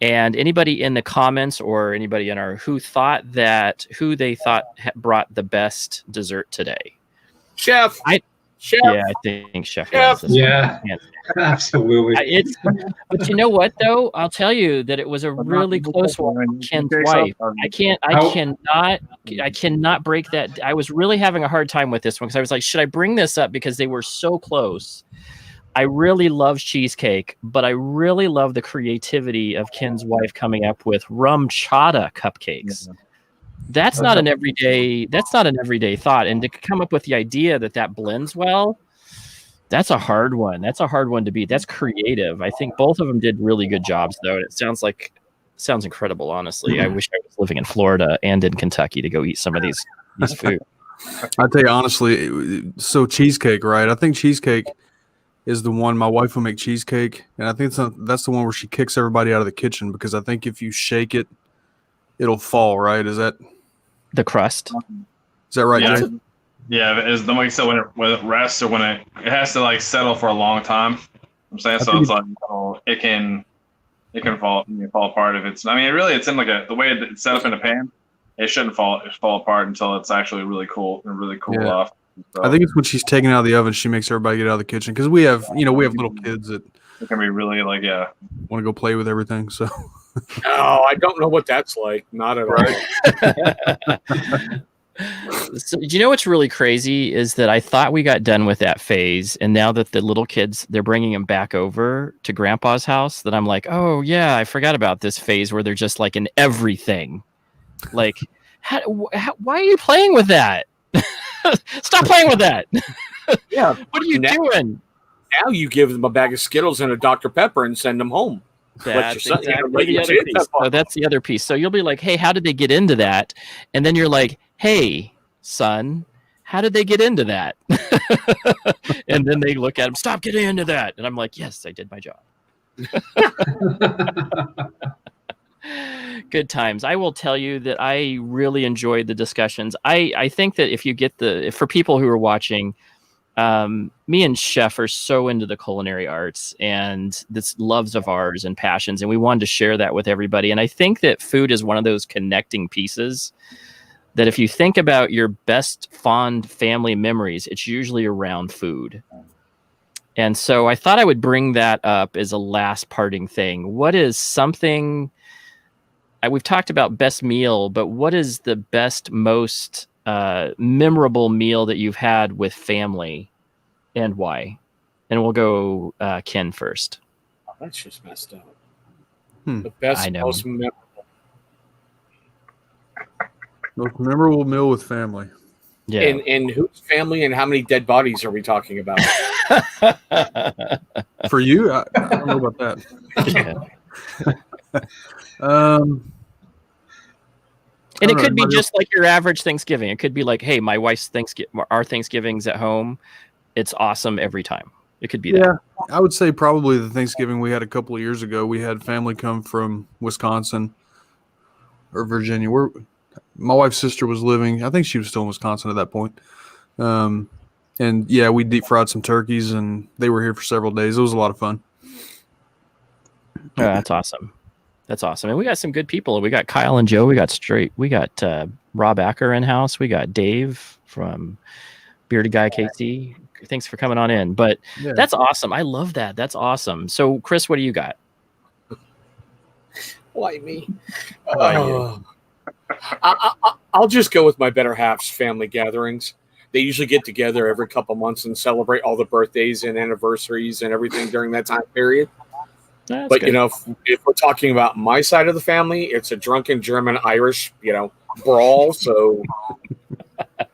And anybody in the comments or anybody in our who they thought brought the best dessert today? Chef. Chef. Yeah, I think Chef wins this one. Yeah, absolutely. But you know what though? I'll tell you that it was a really close one. Ken's wife. I cannot break that. I was really having a hard time with this one because I was like, should I bring this up because they were so close? I really love cheesecake, but I really love the creativity of Ken's wife coming up with rum chata cupcakes. That's not an everyday thought. And to come up with the idea that blends well, that's a hard one. That's a hard one to beat. That's creative. I think both of them did really good jobs though. And it sounds incredible, honestly. I wish I was living in Florida and in Kentucky to go eat some of these food. I tell you honestly, so cheesecake, right? I think cheesecake is the one. My wife will make cheesecake, and I think that's the one where she kicks everybody out of the kitchen because I think if you shake it, it'll fall, right? Is that the crust? Is that right? Yeah, Jay? yeah. It's the way you said when it rests or when it has to like settle for a long time. I'm saying so. It's like it can fall apart if it's. I mean, it's in like the way it's set up in a pan. It shouldn't fall apart until it's actually really cool off. So, I think it's when she's taken out of the oven, she makes everybody get out of the kitchen because we have little kids that it can be really like want to go play with everything. So. No, I don't know what that's like. Not at all. So, do you know what's really crazy is that I thought we got done with that phase, and now that the little kids, they're bringing them back over to Grandpa's house, that I'm like, oh yeah, I forgot about this phase where they're just like in everything. Like, why are you playing with that? Stop playing with that. Yeah. What are you doing? Now you give them a bag of Skittles and a Dr. Pepper and send them home. That's the other piece. So you'll be like, hey, how did they get into that? And then you're like, hey, son, how did they get into that? And then they look at him, stop getting into that. And I'm like, yes, I did my job. Good times. I will tell you that I really enjoyed the discussions. I think that if you get for people who are watching, me and Chef are so into the culinary arts and this loves of ours and passions, and we wanted to share that with everybody. And I think that food is one of those connecting pieces that if you think about your best fond family memories, it's usually around food. And so I thought I would bring that up as a last parting thing. What is something we've talked about best meal, but what is the best, most memorable meal that you've had with family and why? And we'll go Ken first. Oh, that's just messed up. The best, most memorable. Most memorable meal with family. Yeah. And whose family and how many dead bodies are we talking about? For you, I don't know about that. And it could be just like your average Thanksgiving. It could be like, hey, my wife's our Thanksgiving's at home. It's awesome every time. It could be that. Yeah, I would say probably the Thanksgiving we had a couple of years ago. We had family come from Wisconsin or Virginia. Where my wife's sister was living. I think she was still in Wisconsin at that point. And yeah, we deep fried some turkeys, and they were here for several days. It was a lot of fun. Oh, that's awesome. That's awesome. And we got some good people. We got Kyle and Joe. We got Rob Acker in house. We got Dave from Bearded Guy KC. Thanks for coming on in. But yeah, that's awesome. I love that. That's awesome. So, Chris, what do you got? Why me? I'll just go with my better half's family gatherings. They usually get together every couple months and celebrate all the birthdays and anniversaries and everything during that time period. That's but good. You know, if we're talking about my side of the family, it's a drunken German Irish, brawl. So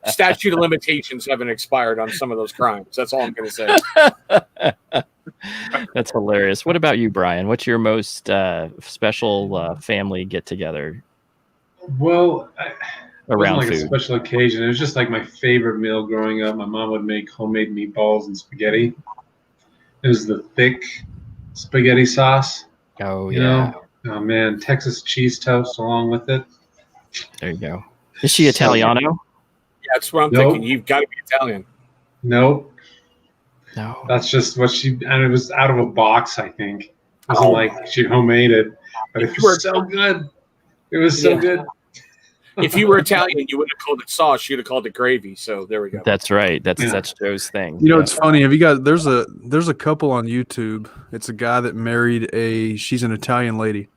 statute of limitations haven't expired on some of those crimes. That's all I'm going to say. That's hilarious. What about you, Brian? What's your most special family get together? Well, around it wasn't food. A special occasion. It was just like my favorite meal growing up. My mom would make homemade meatballs and spaghetti. It was the thick spaghetti sauce. Oh, you yeah. know? Oh, man. Texas cheese toast along with it. There you go. Is she Italiano? Yeah, that's what I'm thinking. You've got to be Italian. Nope. No. That's just what and it was out of a box, I think. It wasn't like she homemade it. but it was so good. It was so good. If you were Italian, you wouldn't have called it sauce. You'd have called it gravy. So there we go. That's right. That's Yeah. Joe's thing. You know, Yeah. it's funny. Have you guys? There's a couple on YouTube. It's a guy that married she's an Italian lady,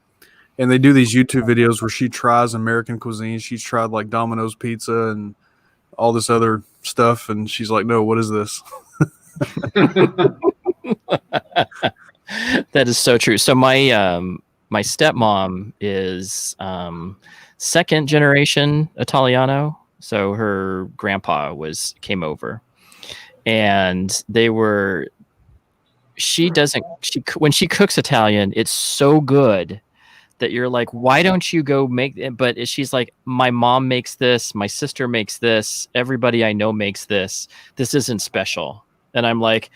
and they do these YouTube videos where she tries American cuisine. She's tried like Domino's pizza and all this other stuff, and she's like, "No, what is this?" That is so true. So my my stepmom is second generation Italiano. So her grandpa came over, and when she cooks Italian, it's so good that you're like, why don't you go make it? But she's like, my mom makes this, my sister makes this, everybody I know makes this. This isn't special. And I'm like,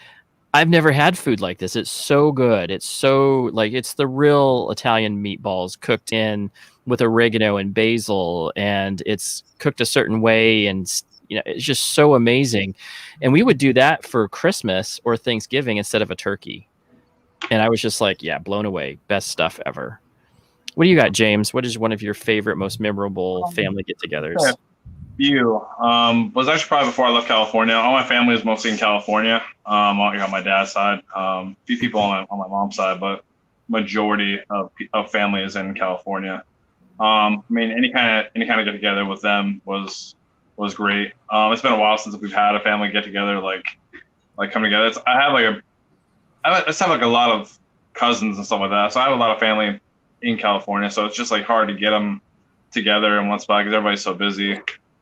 I've never had food like this. It's so good. It's so like, it's the real Italian meatballs cooked in with oregano and basil, and it's cooked a certain way. And, you know, it's just so amazing. And we would do that for Christmas or Thanksgiving instead of a turkey. And I was just like, yeah, blown away. Best stuff ever. What do you got, James? What is one of your favorite, most memorable family get-togethers? Was actually probably before I left California. All my family is mostly in California. On my dad's side, a few people on my mom's side, but majority of family is in California. I mean, any kind of get together with them was great. It's been a while since we've had a family get together, like come together. I just have like a lot of cousins and stuff like that, so I have a lot of family in California. So it's just like hard to get them together in one spot because everybody's so busy.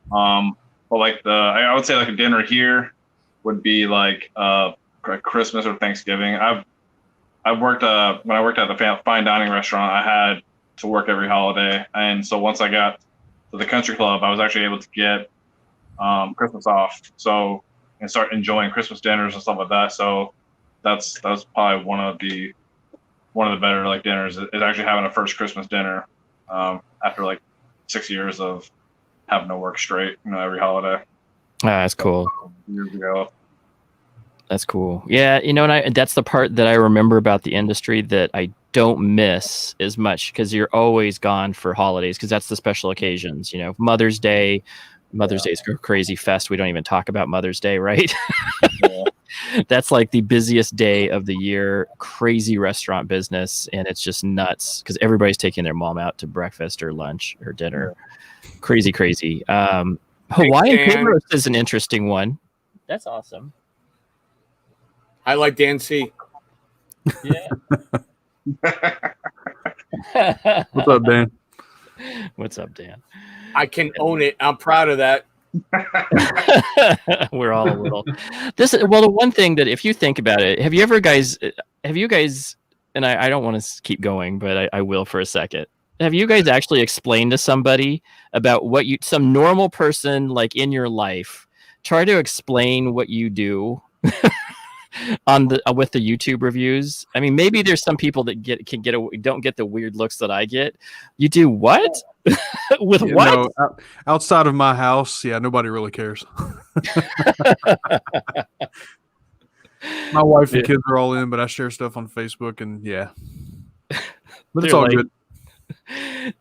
But like I would say like a dinner here would be like Christmas or Thanksgiving. I've worked when I worked at the fine dining restaurant, I had to work every holiday, and so once I got to the country club, I was actually able to get Christmas off, and start enjoying Christmas dinners and stuff like that. So that's probably one of the better like dinners is actually having a first Christmas dinner after like 6 years of having to work straight, every holiday. That's cool. Years ago. That's cool. Yeah, and that's the part that I remember about the industry that I don't miss as much, because you're always gone for holidays, because that's the special occasions. Mother's Day. Mother's Day is a crazy fest. We don't even talk about Mother's Day, right? Yeah. That's like the busiest day of the year. Crazy restaurant business, and it's just nuts because everybody's taking their mom out to breakfast or lunch or dinner. Crazy. Hawaiian pig roast is an interesting one. That's awesome. I like Dan C. Yeah. What's up, Dan? What's up, Dan? I can own it. I'm proud of that. We're all a little. The one thing that, if you think about it, have you guys, and I don't want to keep going, but I will for a second. Have you guys actually explained to somebody about what some normal person like in your life, try to explain what you do with the YouTube reviews? I mean, maybe there's some people that don't get the weird looks that I get. You do what? With what? Outside of my house, yeah, nobody really cares. My wife and kids are all in, but I share stuff on Facebook, and yeah, but it's all good.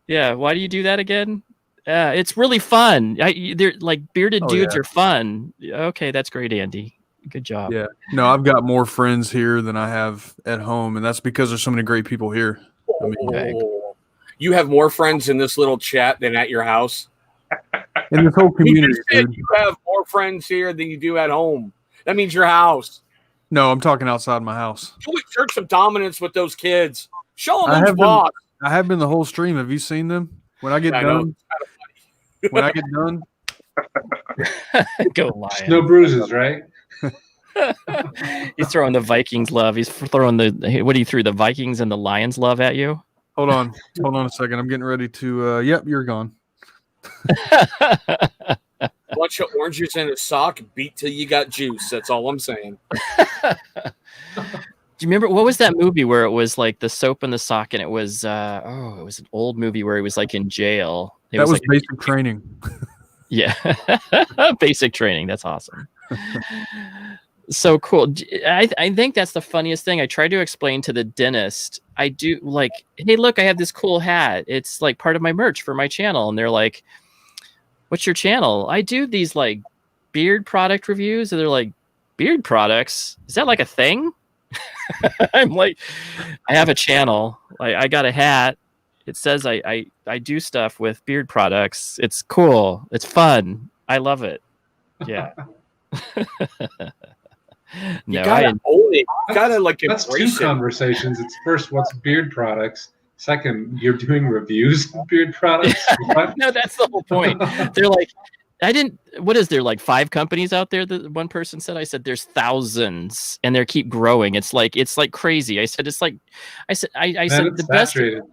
Yeah, why do you do that again? It's really fun. They're like bearded dudes are fun. Okay, that's great, Andy. Good job. Yeah, no, I've got more friends here than I have at home, and that's because there's so many great people here. I mean, you have more friends in this little chat than at your house. In this whole community, you have more friends here than you do at home. That means your house. No, I'm talking outside my house. You exert some dominance with those kids. Show them who's boss. I have been the whole stream. Have you seen them? When I get done, go Lions. No bruises, right? He's throwing the Vikings love. He's throwing he threw the Vikings and the Lions love at you. Hold on a second. I'm getting ready to. Yep, you're gone. Bunch of oranges in a sock. Beat till you got juice. That's all I'm saying. Do you remember what was that movie where it was like the soap and the sock, and it was it was an old movie where he was like in jail. That was like, Basic Training. Yeah, Basic Training. That's awesome. So cool. I think that's the funniest thing. I tried to explain to the dentist. I do like, hey, look, I have this cool hat. It's like part of my merch for my channel. And they're like, what's your channel? I do these like beard product reviews. And they're like, beard products? Is that like a thing? I'm like, I have a channel. I got a hat. It says I do stuff with beard products. It's cool. It's fun. I love it. Yeah. You No, gotta own it. You gotta like That's two embrace it. conversations. It's first, what's beard products? Second, you're doing reviews of beard products. What? no, that's the whole point. They're like, what is there, like 5 companies out there that one person said? I said, there's thousands and they keep growing. It's like crazy. I said, I said Man, the it's best. saturated.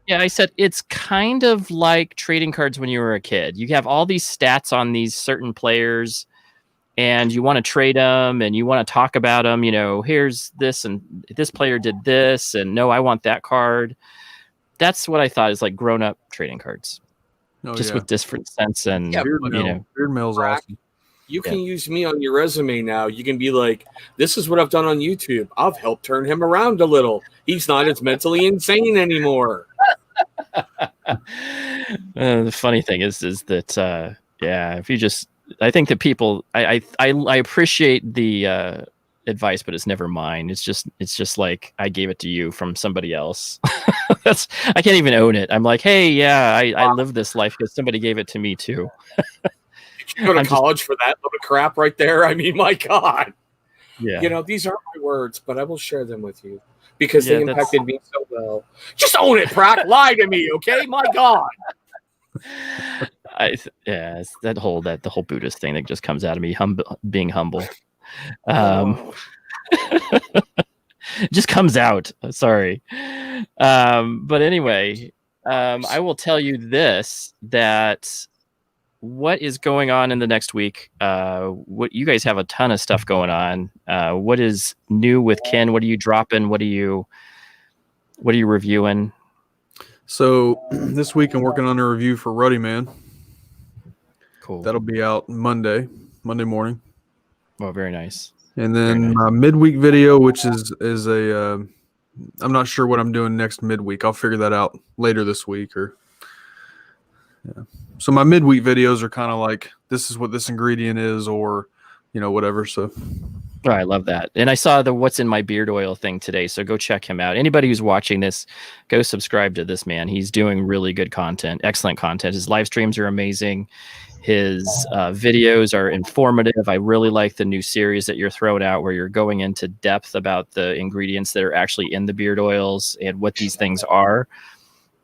Yeah, I said, it's kind of like trading cards when you were a kid. You have all these stats on these certain players and you want to trade them and you want to talk about them. You know, here's this and this player did this and no, I want that card. That's what I thought is like grown up trading cards, Oh, just yeah. with different sense and Yeah, Beard you mail. know. Beard mail's awesome. You can use me on your resume now. You can be like, this is what I've done on YouTube. I've helped turn him around a little. He's not as mentally insane anymore. The funny thing is that yeah, if you just, I think that people, I appreciate the advice, but it's never mine. It's just like I gave it to you from somebody else. That's, I can't even own it. I'm like, hey, yeah, I live this life because somebody gave it to me too. Did you go to college for that little crap right there? I mean, my God. Yeah, You know, these aren't my words, but I will share them with you because Yeah, they that's- impacted me so well. Just own it, Pratt. Lie to me, okay? My God. it's the whole Buddhist thing that just comes out of me, being humble. Oh. Just comes out. Sorry. But anyway, I will tell you this, that what is going on in the next week. What you guys have a ton of stuff going on. What is new with Ken? What are you dropping? What are you reviewing? So this week I'm working on a review for Ruddy Man. Cool. That'll be out Monday morning. Oh, very nice. And then Very nice. my midweek video, which is a, I'm not sure what I'm doing next midweek. I'll figure that out later this week yeah. So my midweek videos are kind of like, this is what this ingredient is, or, you know, whatever. So Oh, I love that. And I saw the What's in My Beard Oil thing today. So go check him out. Anybody who's watching this, go subscribe to this man. He's doing really good content, excellent content. His live streams are amazing. His videos are informative. I really like the new series that you're throwing out where you're going into depth about the ingredients that are actually in the beard oils and what these things are.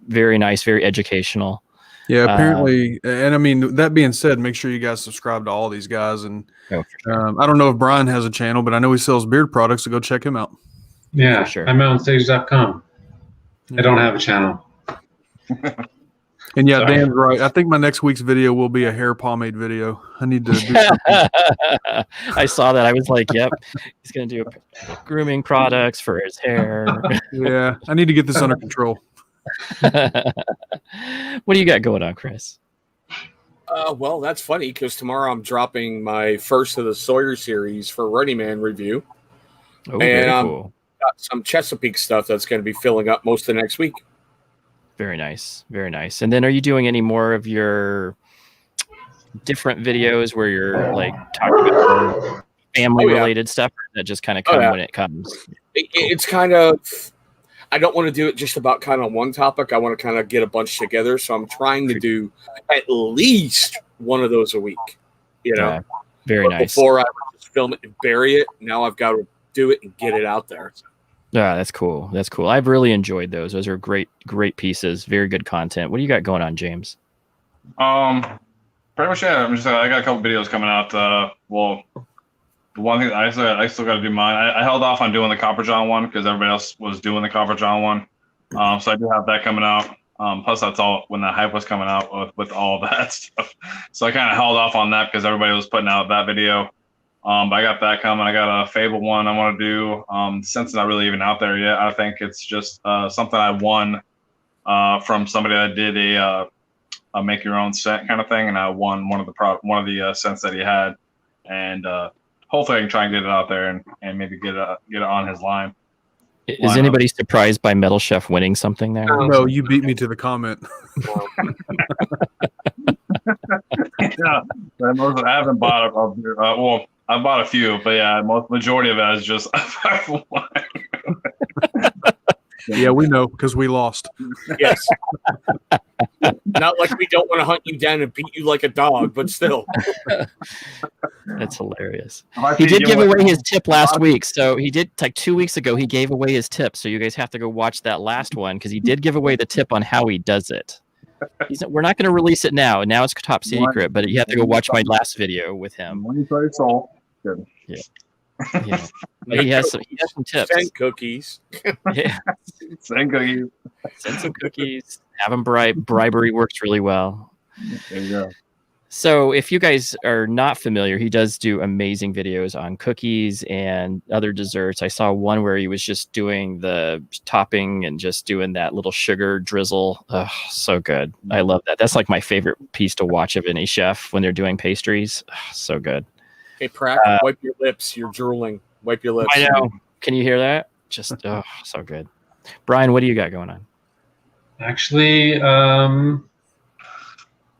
Very nice, very educational. yeah, apparently, and I mean, that being said, make sure you guys subscribe to all these guys. And Oh, for sure. I don't know if Brian has a channel, but I know he sells beard products, so go check him out. Yeah, For sure. I'm onstage.com. I don't have a channel. And yeah, Sorry. Dan's right. I think my next week's video will be a hair pomade video. I need to do something. I saw that. I was like, yep, he's going to do grooming products for his hair. Yeah, I need to get this under control. What do you got going on, Chris? Well, that's funny because tomorrow I'm dropping my first of the Sawyer series for Running Man review. Oh, very And, cool. Got some Chesapeake stuff that's going to be filling up most of next week. Very nice. Very nice. And then are you doing any more of your different videos where you're like talking about family related stuff that just kind of come when it comes? It's kind of, I don't want to do it just about kind of one topic. I want to kind of get a bunch together. So I'm trying to do at least one of those a week, you know. Yeah, very But nice. Before I would just film it and bury it. Now I've got to do it and get it out there. Yeah, that's cool. That's cool. I've really enjoyed those. Those are great pieces. Very good content. What do you got going on, James? Pretty much, yeah. I got a couple videos coming out. Well, the one thing I still got to do mine. I held off on doing the Copper John one because everybody else was doing the Copper John one. So I do have that coming out. Plus, that's all when the hype was coming out with all of that stuff. So I kind of held off on that because everybody was putting out that video. But I got that coming. I got a Fable one I want to do. Since it's not really even out there yet, I think it's just something I won from somebody that did a make your own scent kind of thing, and I won one of the scents that he had, and hopefully I can try and get it out there and maybe get it on his line. Is anybody surprised by Metal Chef winning something there? No, you beat me to the comment. Yeah, I haven't bought well, I bought a few, but yeah, majority of it is just Yeah, we know because we lost. Yes. Not like we don't want to hunt you down and beat you like a dog, but still. That's hilarious. I He feed did you give what- away his tip last week. So he did, like 2 weeks ago, he gave away his tip. So you guys have to go watch that last one because he did give away the tip on how he does it. We're not going to release it now. Now it's top secret, but you have to go watch my last video with him. When you play soul, good. Yeah. But he has some tips. Send cookies. Yeah. Send cookies. Send some cookies. Have him bribery works really well. There you go. So if you guys are not familiar, he does do amazing videos on cookies and other desserts. I saw one where he was just doing the topping and just doing that little sugar drizzle. Oh, so good. I love that. That's like my favorite piece to watch of any chef when they're doing pastries. Oh, so good. Hey, Pratt, wipe your lips. You're drooling. Wipe your lips. I know. Can you hear that? Just so good. Brian, what do you got going on? Actually,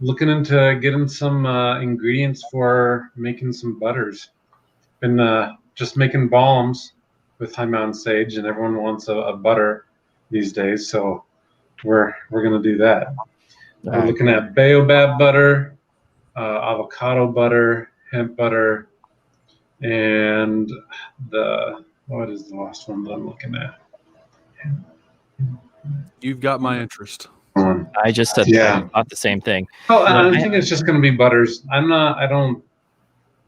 looking into getting some ingredients for making some butters. Been just making balms with High Mountain Sage, and everyone wants a butter these days, so we're gonna do that. We're looking at baobab butter, avocado butter, hemp butter, and what is the last one that I'm looking at? You've got my interest. I just said Yeah. about the same thing. Oh, I think it's just going to be butters. I'm not going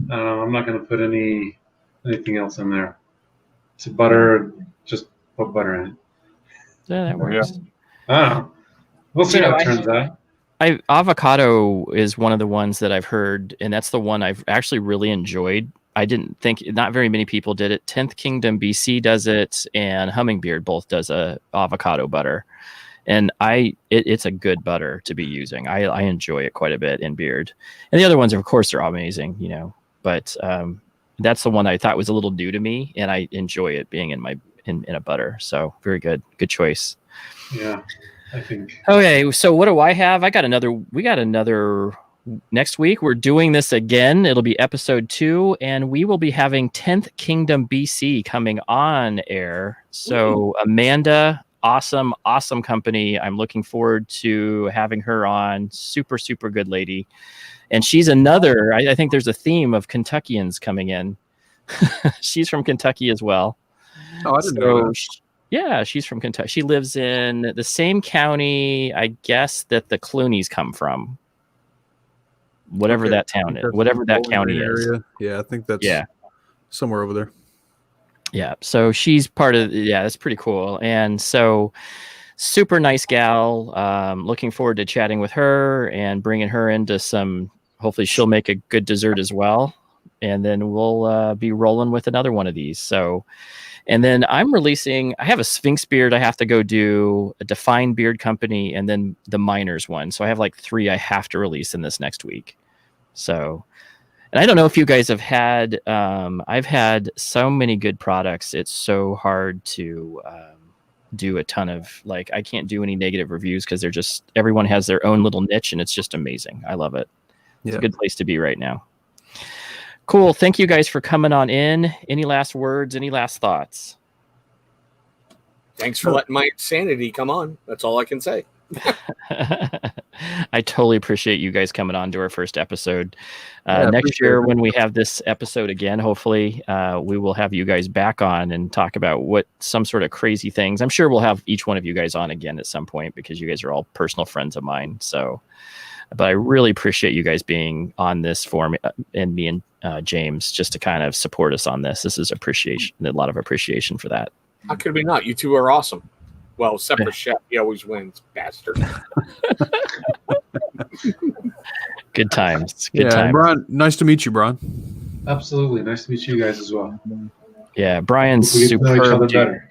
to put anything else in there. It's butter. Just put butter in it. Yeah, that works. I don't know. We'll see You know, how it turns out. Avocado is one of the ones that I've heard, and that's the one I've actually really enjoyed. I didn't think not very many people did it. 10th Kingdom BC does it, and Hummingbeard both does a avocado butter, and it's a good butter to be using. I enjoy it quite a bit in Beard, and the other ones, of course, are amazing, But that's the one I thought was a little new to me, and I enjoy it being in a butter. So very good choice. Yeah, I think. Okay, so what do I have? We got another next week. We're doing this again. It'll be episode 2, and we will be having 10th Kingdom BC coming on air. So Amanda, awesome company. I'm looking forward to having her on. Super good lady. And she's another, I think there's a theme of Kentuckians coming in. She's from Kentucky as well. Oh, I didn't know that. Yeah, she's from Kentucky. She lives in the same county, I guess, that the Clooney's come from. Whatever that town is, whatever that county is. Yeah, I think that's somewhere over there. Yeah, so she's part of. Yeah, that's pretty cool. And so, super nice gal. Looking forward to chatting with her and bringing her into some. Hopefully, she'll make a good dessert as well. And then we'll be rolling with another one of these. So. And then I have a Sphinx beard I have to go do, a Defined Beard Company, and then the Miners one. So I have like 3 I have to release in this next week. So, and I don't know if you guys have had, I've had so many good products. It's so hard to do a ton of, I can't do any negative reviews because everyone has their own little niche, and it's just amazing. I love it. It's a good place to be right now. Cool. Thank you guys for coming on in. Any last words? Any last thoughts? Thanks for letting my insanity come on. That's all I can say. I totally appreciate you guys coming on to our first episode. Next year, when we have this episode again, hopefully we will have you guys back on and talk about some sort of crazy things. I'm sure we'll have each one of you guys on again at some point because you guys are all personal friends of mine. So, but I really appreciate you guys being on this forum, and me and James, just to kind of support us on this. This is appreciation, a lot of appreciation for that. How could we not? You two are awesome. Well, separate chef, he always wins, bastard. Good times. Good times. Brian, nice to meet you, Brian. Absolutely. Nice to meet you guys as well. Yeah, Brian's We get to know each superb. other Dude. better.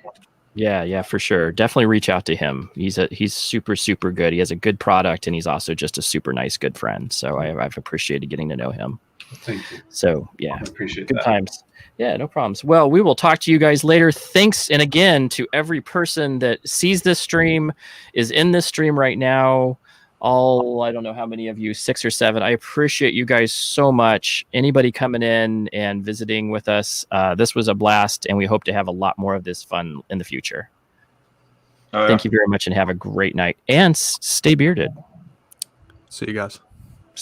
Yeah, for sure. Definitely reach out to him. He's super, super good. He has a good product, and he's also just a super nice, good friend. So I've appreciated getting to know him. Thank you. So yeah, I appreciate good that. times. Yeah, no problems. Well, we will talk to you guys later. Thanks, and again to every person that sees this stream, is in this stream right now. I don't know how many of you, 6 or 7. I appreciate you guys so much. Anybody coming in and visiting with us, this was a blast, and we hope to have a lot more of this fun in the future. Oh, yeah. Thank you very much, and have a great night. And stay bearded. See you guys.